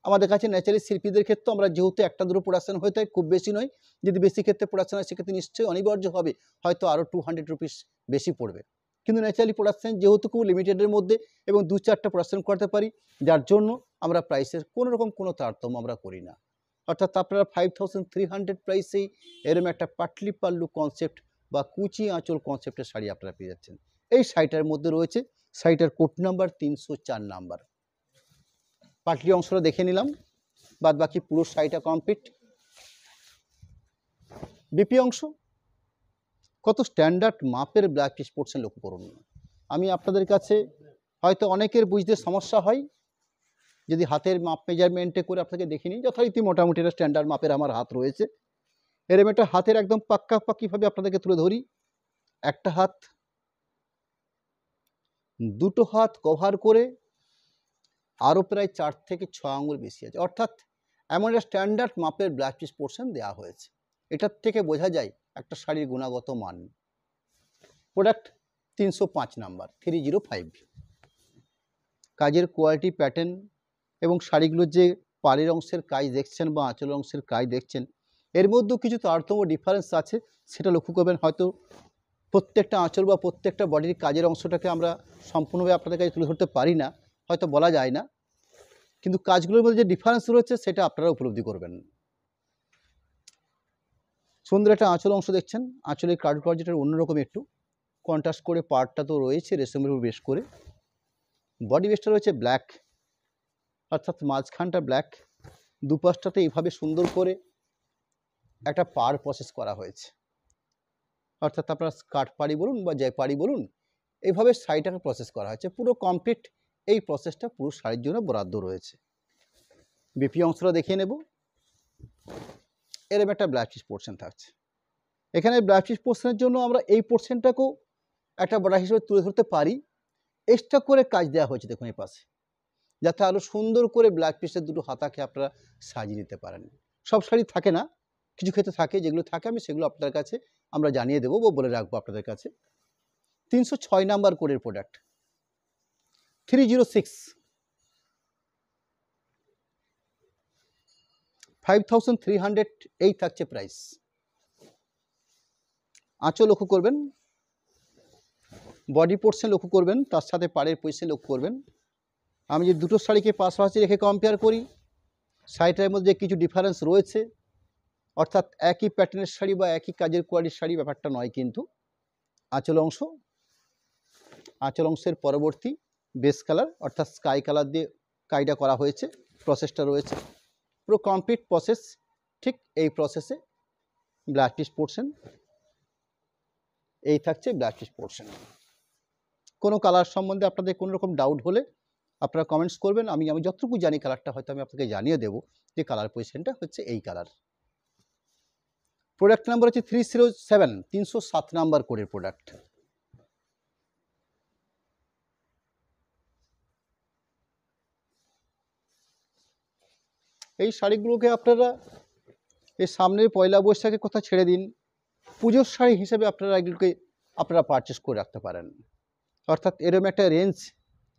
আমাদের কাছে ন্যাচারালি শিল্পীদের ক্ষেত্রে আমরা যেহেতু একটা দুটো প্রোডাকশন হয়ে থাকে, খুব বেশি নয়, যদি বেশি ক্ষেত্রে প্রোডাকশন হয় সেক্ষেত্রে নিশ্চয়ই অনিবার্য হবে, হয়তো আরও 200 রুপিস বেশি পড়বে। কিন্তু ন্যাচারালি প্রোডাকশন যেহেতু খুব লিমিটেডের মধ্যে এবং 2-4টা প্রোডাকশন করতে পারি, যার জন্য আমরা প্রাইসের কোনো রকম কোনো তারতম্য আমরা করি না। অর্থাৎ আপনারা 5300 প্রাইসেই এরম একটা পাটলি পাল্লু কনসেপ্ট বা কুচি আঁচল কনসেপ্টের শাড়ি আপনারা পেয়ে যাচ্ছেন। এই শাড়িটার মধ্যে রয়েছে, শাড়িটার কোড নাম্বার 304 নাম্বার। পাটলি অংশটা দেখে নিলাম, বাদ বাকি পুরো শাড়িটা কমপ্লিট। বিপি অংশ কত স্ট্যান্ডার্ড মাপের ব্লাউজ পিস পড়ছেন লক্ষ্য করুন। আমি আপনাদের কাছে হয়তো অনেকের বুঝতে সমস্যা হয়, যদি হাতের মাপ মেজারমেন্টে করে আপনাকে দেখিনি, যথারীতি মোটামুটি একটা স্ট্যান্ডার্ড মাপের আমার হাত রয়েছে। এরম একটা হাতের একদম পাক্কাপাক্কিভাবে আপনাদেরকে তুলে ধরি। একটা হাত, দুটো হাত কভার করে আরও প্রায় 4 থেকে 6 আঙুল বেশি আছে, অর্থাৎ এমন একটা স্ট্যান্ডার্ড মাপের ব্লাউজ পিস পোর্শন দেওয়া হয়েছে। এটার থেকে বোঝা যায় একটা শাড়ির গুণগত মান। Product 305 number 305। কাজের কোয়ালিটি, প্যাটার্ন এবং শাড়িগুলোর যে পাড়ের অংশের কাজ দেখছেন বা আঁচল অংশের কাজ দেখছেন, এর মধ্যেও কিছু তারতম্য ডিফারেন্স আছে, সেটা লক্ষ্য করবেন। হয়তো প্রত্যেকটা আঁচল বা প্রত্যেকটা বডির কাজের অংশটাকে আমরা সম্পূর্ণভাবে আপনাদের কাছে তুলে ধরতে পারি না, হয়তো বলা যায় না, কিন্তু কাজগুলোর মধ্যে যে ডিফারেন্স রয়েছে সেটা আপনারা উপলব্ধি করবেন। সুন্দর একটা আঁচল অংশ দেখছেন, আঁচলের কারুকার্য যেটা অন্যরকম, একটু কন্ট্রাস্ট করে পার্টটা তো রয়েছে রেশমের উপর বেশ করে। বডি বেসটা রয়েছে ব্ল্যাক, অর্থাৎ মাঝখানটা ব্ল্যাক, দুপাশটাতে এইভাবে সুন্দর করে একটা পাড় প্রসেস করা হয়েছে। অর্থাৎ আপনার স্কার্ট পাড়ি বলুন বা যে পাড়ি বলুন, এইভাবে শাড়িটাকে প্রসেস করা হয়েছে। পুরো কমপ্লিট এই প্রসেসটা পুরো শাড়ির জন্য বরাদ্দ রয়েছে। বিপি অংশটা দেখিয়ে নেব। এরকম একটা ব্লাউজ পিস পোর্শন থাকছে। এখানে ব্লাউজ পিস পোর্শনের জন্য আমরা এই পোর্শনটাকেও একটা বর্ডার হিসেবে তুলে ধরতে পারি, এক্সট্রা করে কাজ দেওয়া হয়েছে দেখুন এই পাশে, যাতে আরও সুন্দর করে ব্লাউজ পিসের দুটো হাতাকে আপনারা সাজিয়ে নিতে পারেন। সব শাড়ি থাকে না, কিছু ক্ষেত্রে থাকে, যেগুলো থাকে আমি সেগুলো আপনাদের কাছে আমরা জানিয়ে দেবো বা বলে রাখবো আপনাদের কাছে। 306 নাম্বার কোডের প্রোডাক্ট 306, 5300 এই থাকছে প্রাইস। আঁচল লক্ষ্য করবেন, বডি পোর্শন লক্ষ্য করবেন, তার সাথে পাড়ের পয়সা লক্ষ্য করবেন। আমি যে দুটো শাড়িকে পাশাপাশি রেখে কম্পেয়ার করি, শাড়িটার মধ্যে কিছু ডিফারেন্স রয়েছে, অর্থাৎ একই প্যাটার্নের শাড়ি বা একই কাজের কোয়ালিটির শাড়ি ব্যাপারটা নয় কিন্তু। আঁচল অংশের পরবর্তী বেস কালার অর্থাৎ স্কাই কালার দিয়ে কাজটা করা হয়েছে, প্রসেসটা রয়েছে পুরো কমপ্লিট প্রসেস। ঠিক এই প্রসেসে ব্লাউজ পিস পোর্শন এই থাকছে ব্লাউজ পিস পোর্শন। কোনো কালার সম্বন্ধে আপনাদের কোনো রকম ডাউট হলে আপনারা কমেন্টস করবেন, আমি যতটুকু জানি কালারটা হয়তো আমি আপনাকে জানিয়ে দেবো যে কালার পজিশনটা হচ্ছে এই কালার। প্রোডাক্ট নাম্বার হচ্ছে 307, 307 নাম্বার কোডের প্রোডাক্ট। এই শাড়িগুলোকে আপনারা এই সামনের পয়লা বৈশাখের কথা ছেড়ে দিন, পুজোর শাড়ি হিসেবে আপনারা এগুলোকে আপনারা পারচেস করে রাখতে পারেন। অর্থাৎ এরম একটা রেঞ্জ,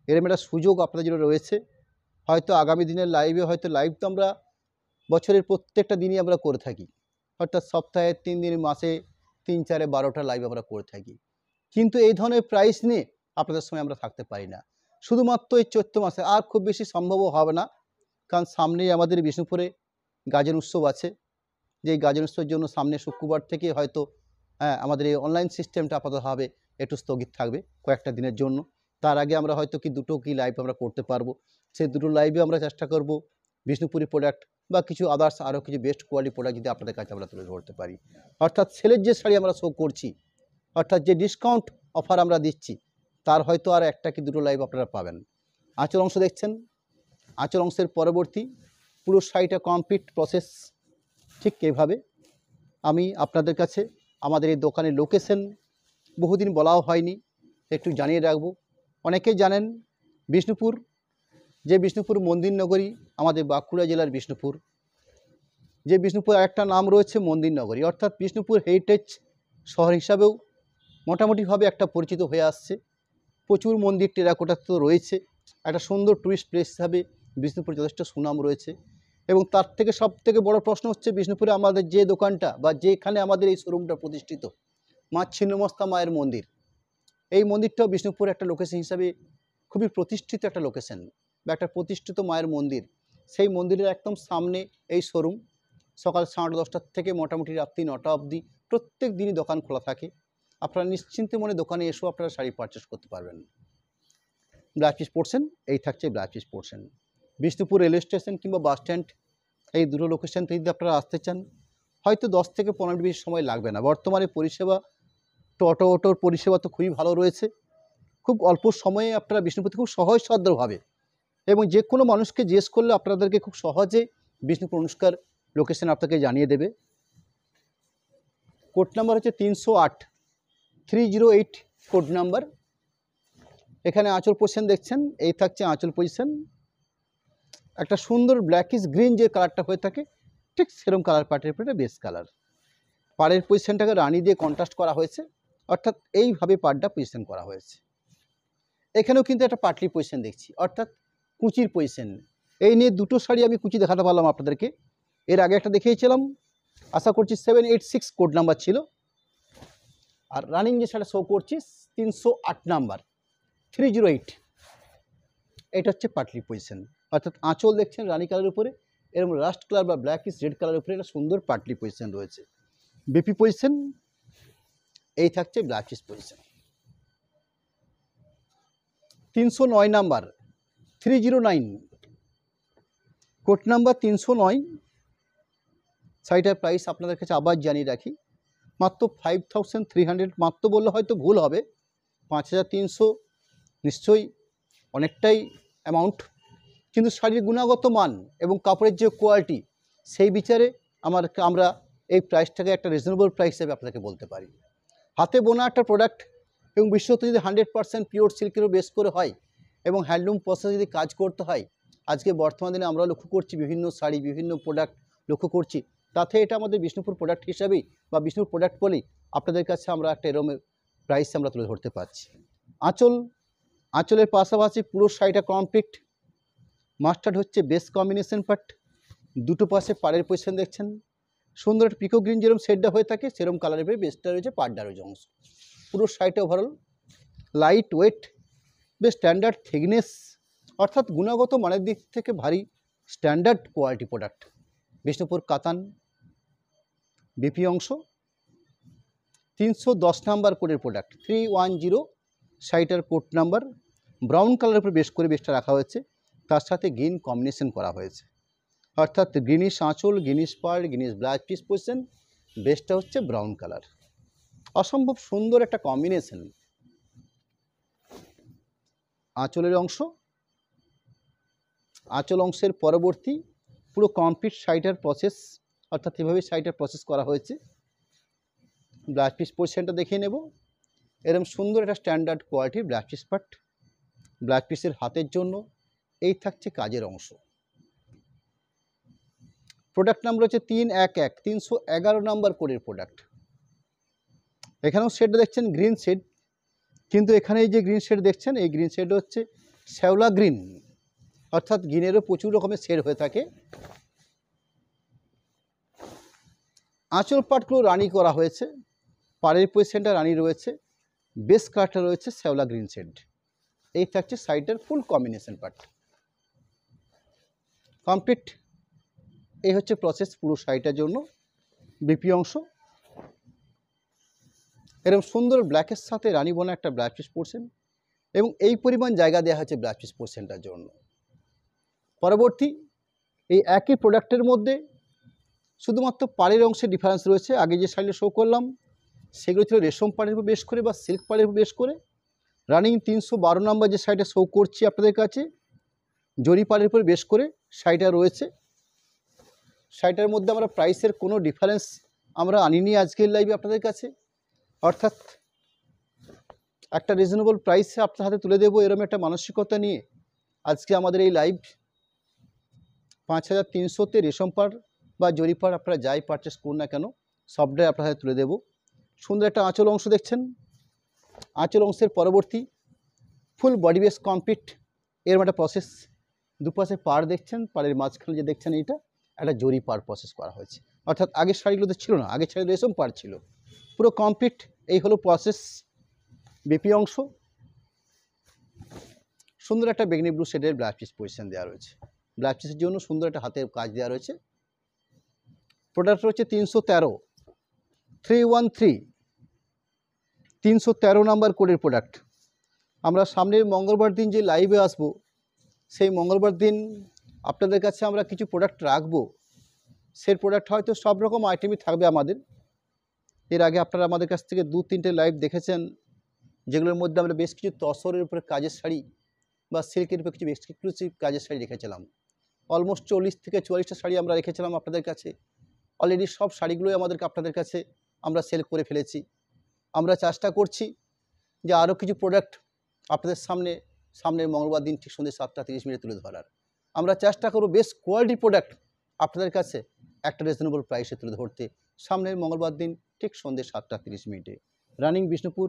এরম একটা সুযোগ আপনাদের জন্য রয়েছে। হয়তো আগামী দিনের লাইভে, হয়তো লাইভ তো আমরা বছরের প্রত্যেকটা দিনই আমরা করে থাকি, অর্থাৎ সপ্তাহে 3 দিন, মাসে 3, 4, 12টা লাইভ আমরা করে থাকি, কিন্তু এই ধরনের প্রাইস নিয়ে আপনাদের সময় আমরা থাকতে পারি না। শুধুমাত্র এই চৈত্র মাসে, আর খুব বেশি সম্ভবও হবে না, কারণ সামনেই আমাদের বিষ্ণুপুরে গাজন উৎসব আছে। যে গাজন উৎসবের জন্য সামনে শুক্রবার থেকে হয়তো আমাদের এই অনলাইন সিস্টেমটা আপাততভাবে একটু স্থগিত থাকবে কয়েকটা দিনের জন্য। তার আগে আমরা হয়তো দুটো লাইভ আমরা করতে পারবো। সেই দুটো লাইভে আমরা চেষ্টা করব বিষ্ণুপুরি প্রোডাক্ট বা কিছু আদার্স আরও কিছু বেস্ট কোয়ালিটি প্রোডাক্ট যদি আপনাদের কাছে আমরা তুলে ধরতে পারি। অর্থাৎ সেলের যে শাড়ি আমরা শো করছি, অর্থাৎ যে ডিসকাউন্ট অফার আমরা দিচ্ছি, তার হয়তো আর একটা কি দুটো লাইভ আপনারা পাবেন। আঁচল অংশ দেখছেন, আঁচল অংশের পরবর্তী পুরো শাড়িটা কমপ্লিট প্রসেস। ঠিক এইভাবে আমি আপনাদের কাছে আমাদের এই দোকানের লোকেশন বহুদিন বলাও হয়নি, একটু জানিয়ে রাখবো। অনেকেই জানেন বিষ্ণুপুর, যে বিষ্ণুপুর মন্দির নগরী, আমাদের বাঁকুড়া জেলার বিষ্ণুপুর, যে বিষ্ণুপুর একটা নাম রয়েছে মন্দির নগরী, অর্থাৎ বিষ্ণুপুর হেরিটেজ শহর হিসাবেও মোটামুটিভাবে একটা পরিচিত হয়ে আসছে। প্রচুর মন্দির টেরাকোটা তো রয়েছে, একটা সুন্দর টুরিস্ট প্লেস হিসাবে বিষ্ণুপুর যথেষ্ট সুনাম রয়েছে। এবং তার থেকে সবথেকে বড় প্রশ্ন হচ্ছে বিষ্ণুপুরে আমাদের যে দোকানটা বা যেখানে আমাদের এই শোরুমটা প্রতিষ্ঠিত, মা ছিন্নমস্তা মায়ের মন্দির, এই মন্দিরটাও বিষ্ণুপুর একটা লোকেশন হিসাবে খুবই প্রতিষ্ঠিত একটা লোকেশন বা একটা প্রতিষ্ঠিত মায়ের মন্দির। সেই মন্দিরের একদম সামনে এই শোরুম। সকাল 10:30 থেকে মোটামুটি রাত্রি 9টা অবধি প্রত্যেক দিনই দোকান খোলা থাকে। আপনারা নিশ্চিন্তে মনে দোকানে এসেও আপনারা শাড়ি পারচেস করতে পারবেন। ব্লাউজ পিস পোর্শন এই থাকছে blouse piece portion. Bishnupur railway station কিংবা বাস স্ট্যান্ড, এই দুটো লোকেশন থেকে যদি আপনারা আসতে চান, হয়তো 10 থেকে 15 মিনিট বেশি সময় লাগবে না। বর্তমানে পরিষেবা, অটোর পরিষেবা তো খুবই ভালো রয়েছে। খুব অল্প সময়ে আপনারা বিষ্ণুপুর থেকে খুব সহজসাধ্যভাবে এবং যে কোনো মানুষকে জিজ্ঞেস করলে আপনাদেরকে খুব সহজে বিষ্ণুপুর অনুষ্কার লোকেশন আপনাকে জানিয়ে দেবে। কোড নাম্বার হচ্ছে 308, 308 কোড নাম্বার। এখানে আঁচল পজিশন দেখছেন, এই থাকছে আঁচল পজিশন। একটা সুন্দর ব্ল্যাকিশ গ্রিন যে কালারটা হয়ে থাকে, ঠিক সেরকম কালার পাটের উপরে বেস কালার। পাড়ের পজিশনটাকে রানি দিয়ে কন্ট্রাস্ট করা হয়েছে, অর্থাৎ এইভাবে পাড়টা পজিশন করা হয়েছে। এখানেও কিন্তু একটা পাটলি পজিশন দেখছি, অর্থাৎ কুচির পজিশন। এই নিয়ে দুটো শাড়ি আমি কুচি দেখাতে পারলাম আপনাদেরকে। এর আগে একটা দেখিয়েছিলাম, আশা করছি 786 কোড নাম্বার ছিল, আর রানিং যে শাড়িটা শো করছি 308 নাম্বার 308। এটা হচ্ছে পাটলি পজিশন, অর্থাৎ আঁচল দেখছেন রানি কালারের উপরে, এরকম রাস্ট কালার বা ব্ল্যাকিশ রেড কালারের উপরে একটা সুন্দর পাটলি পজিশন রয়েছে। বিপি পজিশন এই থাকছে blouse piece position. 309 number 309 code number 309। শাড়িটার প্রাইস আপনাদের কাছে আবার জানিয়ে রাখি, মাত্র 5300। মাত্র বললে হয়তো ভুল হবে, 5300 নিশ্চয়ই অনেকটাই অ্যামাউন্ট, কিন্তু শাড়ির গুণগত মান এবং কাপড়ের যে কোয়ালিটি, সেই বিচারে আমরা এই প্রাইসটাকে একটা রিজনেবল প্রাইস হিসেবে আপনাকে বলতে পারি। হাতে বোনা একটা প্রোডাক্ট এবং বিশেষত যদি 100% পিওর সিল্কেরও বেস করে হয় এবং হ্যান্ডলুম প্রসেস যদি কাজ করতে হয়, আজকে বর্তমান দিনে আমরা লক্ষ্য করছি বিভিন্ন শাড়ি, বিভিন্ন প্রোডাক্ট লক্ষ্য করছি, তাতে এটা আমাদের বিষ্ণুপুর প্রোডাক্ট হিসাবেই বা বিষ্ণুপুর প্রোডাক্ট বলেই আপনাদের কাছে আমরা একটা এরকম প্রাইস আমরা তুলে ধরতে পারছি। আঁচলের পাশাপাশি পুরো শাড়িটা কমপ্লিট মাস্টার্ড হচ্ছে বেস্ট কম্বিনেশন পার্ট। দুটো পাশে পাড়ের পজিশন দেখছেন, সুন্দর একটা পিকো গ্রিন যেরকম শেডটা হয়ে থাকে সেরকম কালারের পেয়ে বেস্টটা রয়েছে, পাড়টা রয়েছে অংশ। পুরো শাড়িটা ওভারঅল লাইট ওয়েট, বেশ স্ট্যান্ডার্ড থিকনেস, অর্থাৎ গুণগত মানের দিক থেকে ভারী স্ট্যান্ডার্ড কোয়ালিটি প্রোডাক্ট। বিষ্ণুপুর কাতান বিপি অংশ 310 নাম্বার কোডের প্রোডাক্ট, 310 শাড়িটার কোড নাম্বার। ব্রাউন কালারের উপর বেশ করে বেশটা রাখা হয়েছে, তার সাথে গ্রিন কম্বিনেশন করা হয়েছে, অর্থাৎ গ্রিনিশ আঁচল, গ্রিনিশ পাড়, গ্রিনিশ ব্লাউজ পিস পজিশন, বেশটা হচ্ছে ব্রাউন কালার। অসম্ভব সুন্দর একটা কম্বিনেশন। আঁচলের অংশ, আঁচল অংশের পরবর্তী পুরো কমপ্লিট শাড়িটার প্রসেস, অর্থাৎ এভাবে শাড়িটার প্রসেস করা হয়েছে। ব্লাউজ পিস পজিশনটা দেখিয়ে নেব। এরকম সুন্দর একটা স্ট্যান্ডার্ড কোয়ালিটির ব্লাউজ পিস পার্ট। ব্লাউজ পিসের হাতের জন্য এই থাকছে কাজের অংশ। প্রোডাক্ট নাম্বার হচ্ছে 311, 311 নাম্বার কোডের প্রোডাক্ট। এখানেও শেড দেখছেন গ্রিন শেড, কিন্তু এখানে এই যে গ্রিন শেড দেখছেন এই গ্রিন শেড হচ্ছে শ্যাওলা গ্রিন, অর্থাৎ গ্রিনেরও প্রচুর রকমের শেড হয়ে থাকে। আঁচল পাটগুলো রানি করা হয়েছে, পাড়ের পজিশনটা রানি রয়েছে, বেস কাটটা রয়েছে শ্যাওলা গ্রিন শেড। এই থাকছে সাইডের ফুল কম্বিনেশন পার্ট কমপ্লিট। এই হচ্ছে প্রসেস পুরো শাড়িটার জন্য। বিপি অংশ এরকম সুন্দর ব্ল্যাকের সাথে রানি বোনা একটা ব্লাউজ পিস পোর্শন, এবং এই পরিমাণ জায়গা দেওয়া হচ্ছে ব্লাউজ পিস পোর্শনটার জন্য। পরবর্তী এই একই প্রোডাক্টের মধ্যে শুধুমাত্র পাড়ের অংশে ডিফারেন্স রয়েছে। আগে যে শাড়িটা শো করলাম সেগুলো ছিল রেশম পাড়ের উপর বেশ করে বা সিল্ক পাড়ের উপর বেশ করে। রানিং 312 নম্বর যে শাড়িটা শো করছি আপনাদের কাছে জরি পাড়ের উপর বেশ করে শাড়িটা রয়েছে। শাড়িটার মধ্যে আমরা প্রাইসের কোনো ডিফারেন্স আমরা আনিনি আজকের লাইভে আপনাদের কাছে, অর্থাৎ একটা রিজনেবল প্রাইসে আপনার হাতে তুলে দেবো এরকম একটা মানসিকতা নিয়ে আজকে আমাদের এই লাইভ। 5300-তে রেশম পাড় বা জরি পাড় আপনারা যাই পারচেস করুন না কেন সবটাই আপনার হাতে তুলে দেবো। সুন্দর একটা আঁচল অংশ দেখছেন, আঁচল অংশের পরবর্তী ফুল বডি বেস কমপ্লিট। এরকম একটা প্রসেস, দুপাশে পাড় দেখছেন, পাড়ের মাঝখানে যে দেখছেন এইটা একটা জরি পাড় প্রসেস করা হয়েছে, অর্থাৎ আগের শাড়িগুলোতে ছিল না, আগের শাড়ি রেশম পাড় ছিল। পুরো কমপ্লিট এই হলো প্রসেস। বিপি অংশ সুন্দর একটা বেগনি ব্লু শেডের ব্লাউজ পিস পজিশন দেওয়া রয়েছে, ব্লাউজ পিসের জন্য সুন্দর একটা হাতের কাজ দেওয়া রয়েছে। প্রোডাক্ট রয়েছে 313, 313 নাম্বার কোডের প্রোডাক্ট। আমরা সামনের মঙ্গলবার দিন যে লাইভে আসবো সেই মঙ্গলবার দিন আপনাদের কাছে আমরা কিছু প্রোডাক্ট রাখবো। সেই প্রোডাক্ট হয়তো সব রকম আইটেমই থাকবে আমাদের। এর আগে আপনারা আমাদের কাছ থেকে 2-3টে লাইভ দেখেছেন, যেগুলোর মধ্যে আমরা বেশ কিছু তসরের উপরে কাজের শাড়ি বা সিল্কের উপরে কিছু এক্সক্লুসিভ কাজের শাড়ি রেখেছিলাম। অলমোস্ট 40-44টা শাড়ি আমরা রেখেছিলাম আপনাদের কাছে। অলরেডি সব শাড়িগুলোই আপনাদের কাছে আমরা সেল করে ফেলেছি। আমরা চেষ্টা করছি যে আরও কিছু প্রোডাক্ট আপনাদের সামনের মঙ্গলবার দিন ঠিক সন্ধ্যে 7:30 তুলে ধরার। আমরা চেষ্টা করব বেস্ট কোয়ালিটির প্রোডাক্ট আপনাদের কাছে একটা রিজনেবল প্রাইসে তুলে ধরতে সামনের মঙ্গলবার দিন ঠিক সন্ধ্যে 7:30। রানিং বিষ্ণুপুর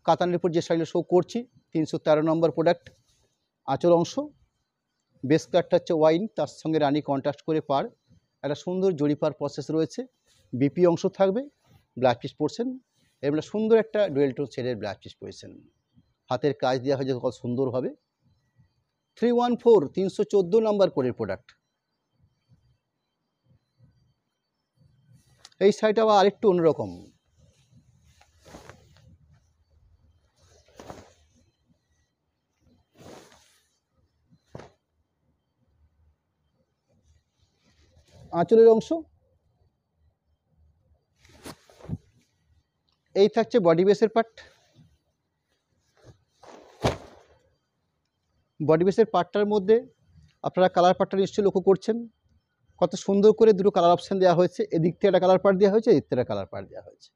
কাতানের উপর যে শাড়িটা শো করছি 313 নম্বর প্রোডাক্ট। আঁচল অংশ বেস কাটটা হচ্ছে ওয়াইন, তার সঙ্গে রানি কন্ট্রাস্ট করে পাড়, একটা সুন্দর জরিপার প্রসেস রয়েছে। বিপি অংশ থাকবে, ব্লাউজ পিস পোর্শন এবং সুন্দর একটা ডুয়েল টোন শেডের ব্লাউজ পিস পজিশন। হাতের কাজ দেওয়া হয়েছে কত সুন্দরভাবে। 314 নাম্বার কোডের প্রোডাক্ট। এই শাড়িটা আবার আরেকটু অন্যরকম। আঁচলের অংশ এই থাকছে বডি বেসের পার্ট। বডি বেসের পার্টটার মধ্যে আপনারা কালার পার্টটা নিশ্চয়ই লক্ষ্য করছেন, কত সুন্দর করে দুটো কালার অপশান দেওয়া হয়েছে। এদিক থেকে একটা কালার পার্ট দেওয়া হয়েছে, এদিক থেকে একটা কালার পার্ট দেওয়া হয়েছে।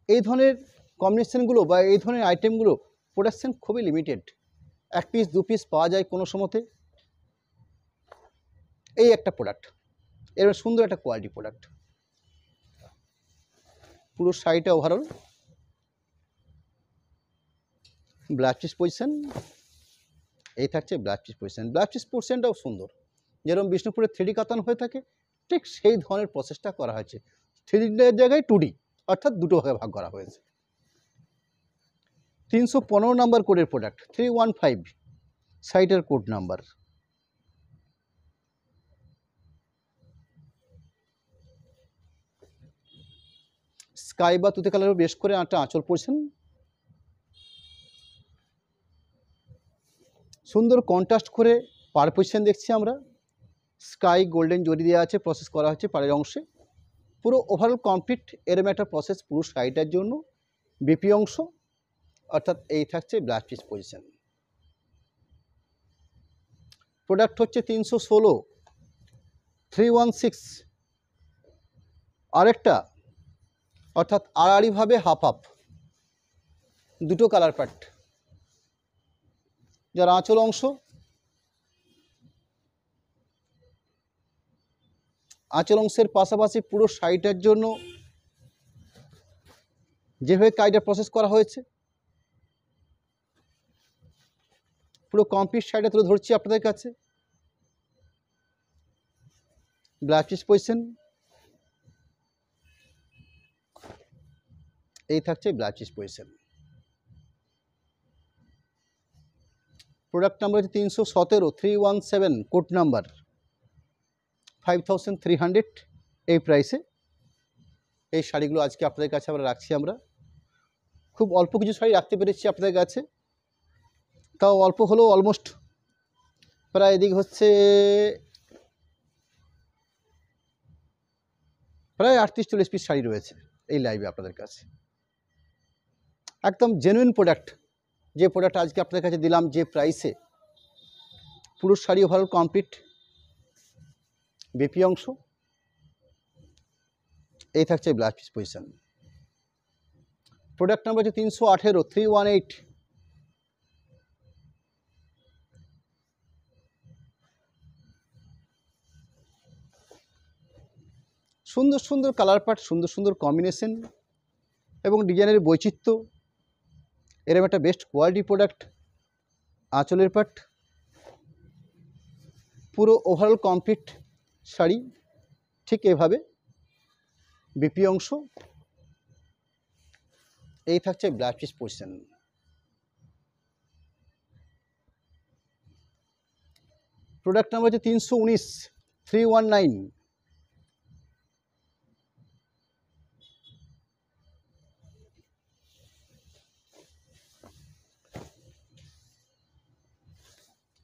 এই ধরনের কম্বিনেশনগুলো বা এই ধরনের আইটেমগুলো প্রোডাকশান খুবই লিমিটেড, 1 পিস 2 পিস পাওয়া যায় কোনো সময়তে। এই একটা প্রোডাক্ট, এর সুন্দর একটা কোয়ালিটি প্রোডাক্ট। পুরো শাড়িটা ওভারঅল ব্লাউজ পিস পজিশন, এই থাকছে blouse piece position. Blouse piece পোর্শনটাও সুন্দর, যেরকম বিষ্ণুপুরের 3D কাতান হয়ে থাকে ঠিক সেই ধরনের প্রসেসটা করা হয়েছে। 3Dর জায়গায় 2D, অর্থাৎ দুটো ভাগে ভাগ করা হয়েছে। 315 নাম্বার কোডের প্রোডাক্ট, 315 সাইটের কোড নাম্বার। স্কাই বা তুতে কালারও বেশ করে একটা আঁচল পড়ছেন, সুন্দর কন্ট্রাস্ট করে পার পজিশন দেখছি আমরা। স্কাই গোল্ডেন জরি দেওয়া আছে, প্রসেস করা হচ্ছে পাড়ের অংশে। পুরো ওভারঅল কমপ্লিট এরম একটা প্রসেস পুরো শাড়িটার জন্য। বিপি অংশ, অর্থাৎ এই থাকছে ব্লাউজ পিস পজিশন। প্রোডাক্ট হচ্ছে 316, 316 আরেকটা, অর্থাৎ আড়াআড়িভাবে হাফ হাফ, দুটো কালার প্যাট। যার আঁচল অংশ, আঁচল অংশের পাশাপাশি পুরো শাড়িটার জন্য যেভাবে কাজটা প্রসেস করা হয়েছে, পুরো কমপ্লিট শাড়িটা তুলে ধরছি আপনাদের কাছে। ব্লাউজ পিস পজিশন, এই থাকছে blouse piece position. Product number হচ্ছে 317, 317 কোড নাম্বার, 5300 এই প্রাইসে এই শাড়িগুলো আজকে আপনাদের কাছে আমরা রাখছি। আমরা খুব অল্প কিছু শাড়ি রাখতে পেরেছি আপনাদের কাছে, তাও অল্প হলেও অলমোস্ট প্রায় এদিক হচ্ছে প্রায় 38-40 পিস শাড়ি রয়েছে এই লাইভে আপনাদের কাছে। একদম জেনুইন প্রোডাক্ট, যে প্রোডাক্ট আজকে আপনাদের কাছে দিলাম যে প্রাইসে, পুরো শাড়ি ওভারঅল কমপ্লিট বিপি অংশ, এই থাকছে blouse piece position. Product number হচ্ছে 318, 318 সুন্দর সুন্দর কালার পার্ট, সুন্দর সুন্দর কম্বিনেশন এবং ডিজাইনের বৈচিত্র্য, এরকম একটা বেস্ট কোয়ালিটি প্রোডাক্ট। আঁচলের পার্ট পুরো ওভারঅল কমপ্লিট শাড়ি ঠিক এভাবে বিপি অংশ, এই থাকছে blouse piece position. Product number হচ্ছে 319, 319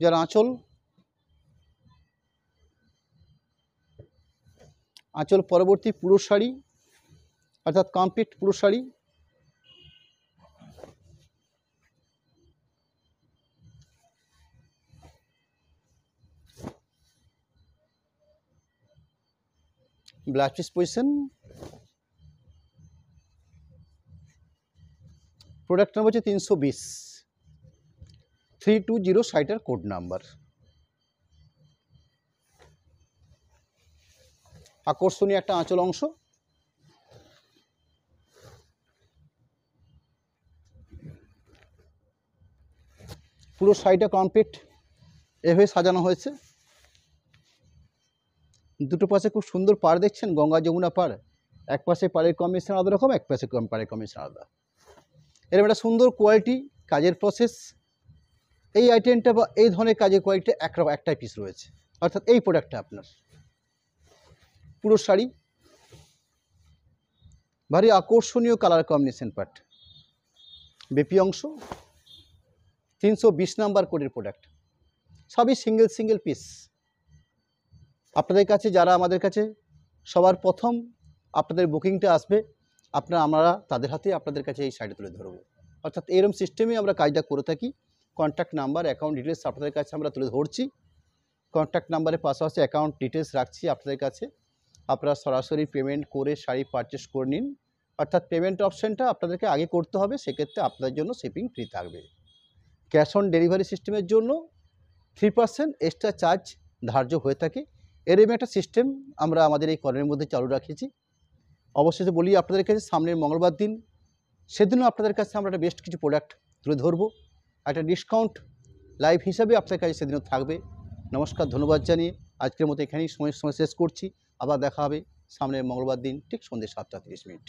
যার আঁচল, আঁচল পরবর্তী পুরো শাড়ি, অর্থাৎ কমপ্লিট পুরো sari. Blouse piece position. Product number হচ্ছে 320, 320 সাইটের কোড নাম্বার। আকর্ষণীয় একটা আঁচল অংশ, পুরো শাড়িটা কমপ্লিট এভাবে সাজানো হয়েছে। দুটো পাশে খুব সুন্দর পাড় দেখছেন, গঙ্গা যমুনা পাড়। এক পাশে পাড়ের কম্বিনেশন আলাদা রকম, এক পাশে পাড়ের কম্বিনেশন আলাদা। এরকম একটা সুন্দর কোয়ালিটি কাজের প্রসেস। এই আইটেমটা বা এই ধরনের কাজের কোয়ালিটি একটাই পিস রয়েছে, অর্থাৎ এই প্রোডাক্টটা আপনার। পুরো শাড়ি ভারী আকর্ষণীয় কালার কম্বিনেশন পার্ট, বিপি অংশ, 320 নাম্বার কোডের প্রোডাক্ট, সবই সিঙ্গেল সিঙ্গেল পিস। আপনাদের কাছে যারা আমাদের কাছে সবার প্রথম আপনাদের বুকিংটা আসবে, আমরা তাদের হাতে আপনাদের কাছে এই শাড়ি তুলে ধরবো। অর্থাৎ এরকম সিস্টেমে আমরা কাজটা করে থাকি। কন্ট্যাক্ট নাম্বার, অ্যাকাউন্ট ডিটেলস আপনাদের কাছে আমরা তুলে ধরছি। কন্ট্যাক্ট নাম্বারের পাশাপাশি অ্যাকাউন্ট ডিটেলস রাখছি আপনাদের কাছে। আপনারা সরাসরি পেমেন্ট করে শাড়ি পারচেস করে নিন, অর্থাৎ পেমেন্ট অপশানটা আপনাদেরকে আগে করতে হবে, সেক্ষেত্রে আপনাদের জন্য শিপিং ফ্রি থাকবে। ক্যাশ অন ডেলিভারি সিস্টেমের জন্য 3% এক্সট্রা চার্জ ধার্য হয়ে থাকে। এরকম একটা সিস্টেম আমরা আমাদের এই কর্মের মধ্যে চালু রাখেছি। অবশেষে বলি আপনাদের কাছে, সামনের মঙ্গলবার দিন, সেদিনও আপনাদের কাছে আমরা একটা বেস্ট কিছু প্রোডাক্ট তুলে ধরবো। একটা ডিসকাউন্ট লাইভ হিসাবে আপনার কাছে সেদিনও থাকবে। নমস্কার, ধন্যবাদ জানিয়ে আজকের মতো এখানেই সময় শেষ করছি। আবার দেখা হবে সামনের মঙ্গলবার দিন ঠিক সন্ধ্যে 7টা 30 মিনিট।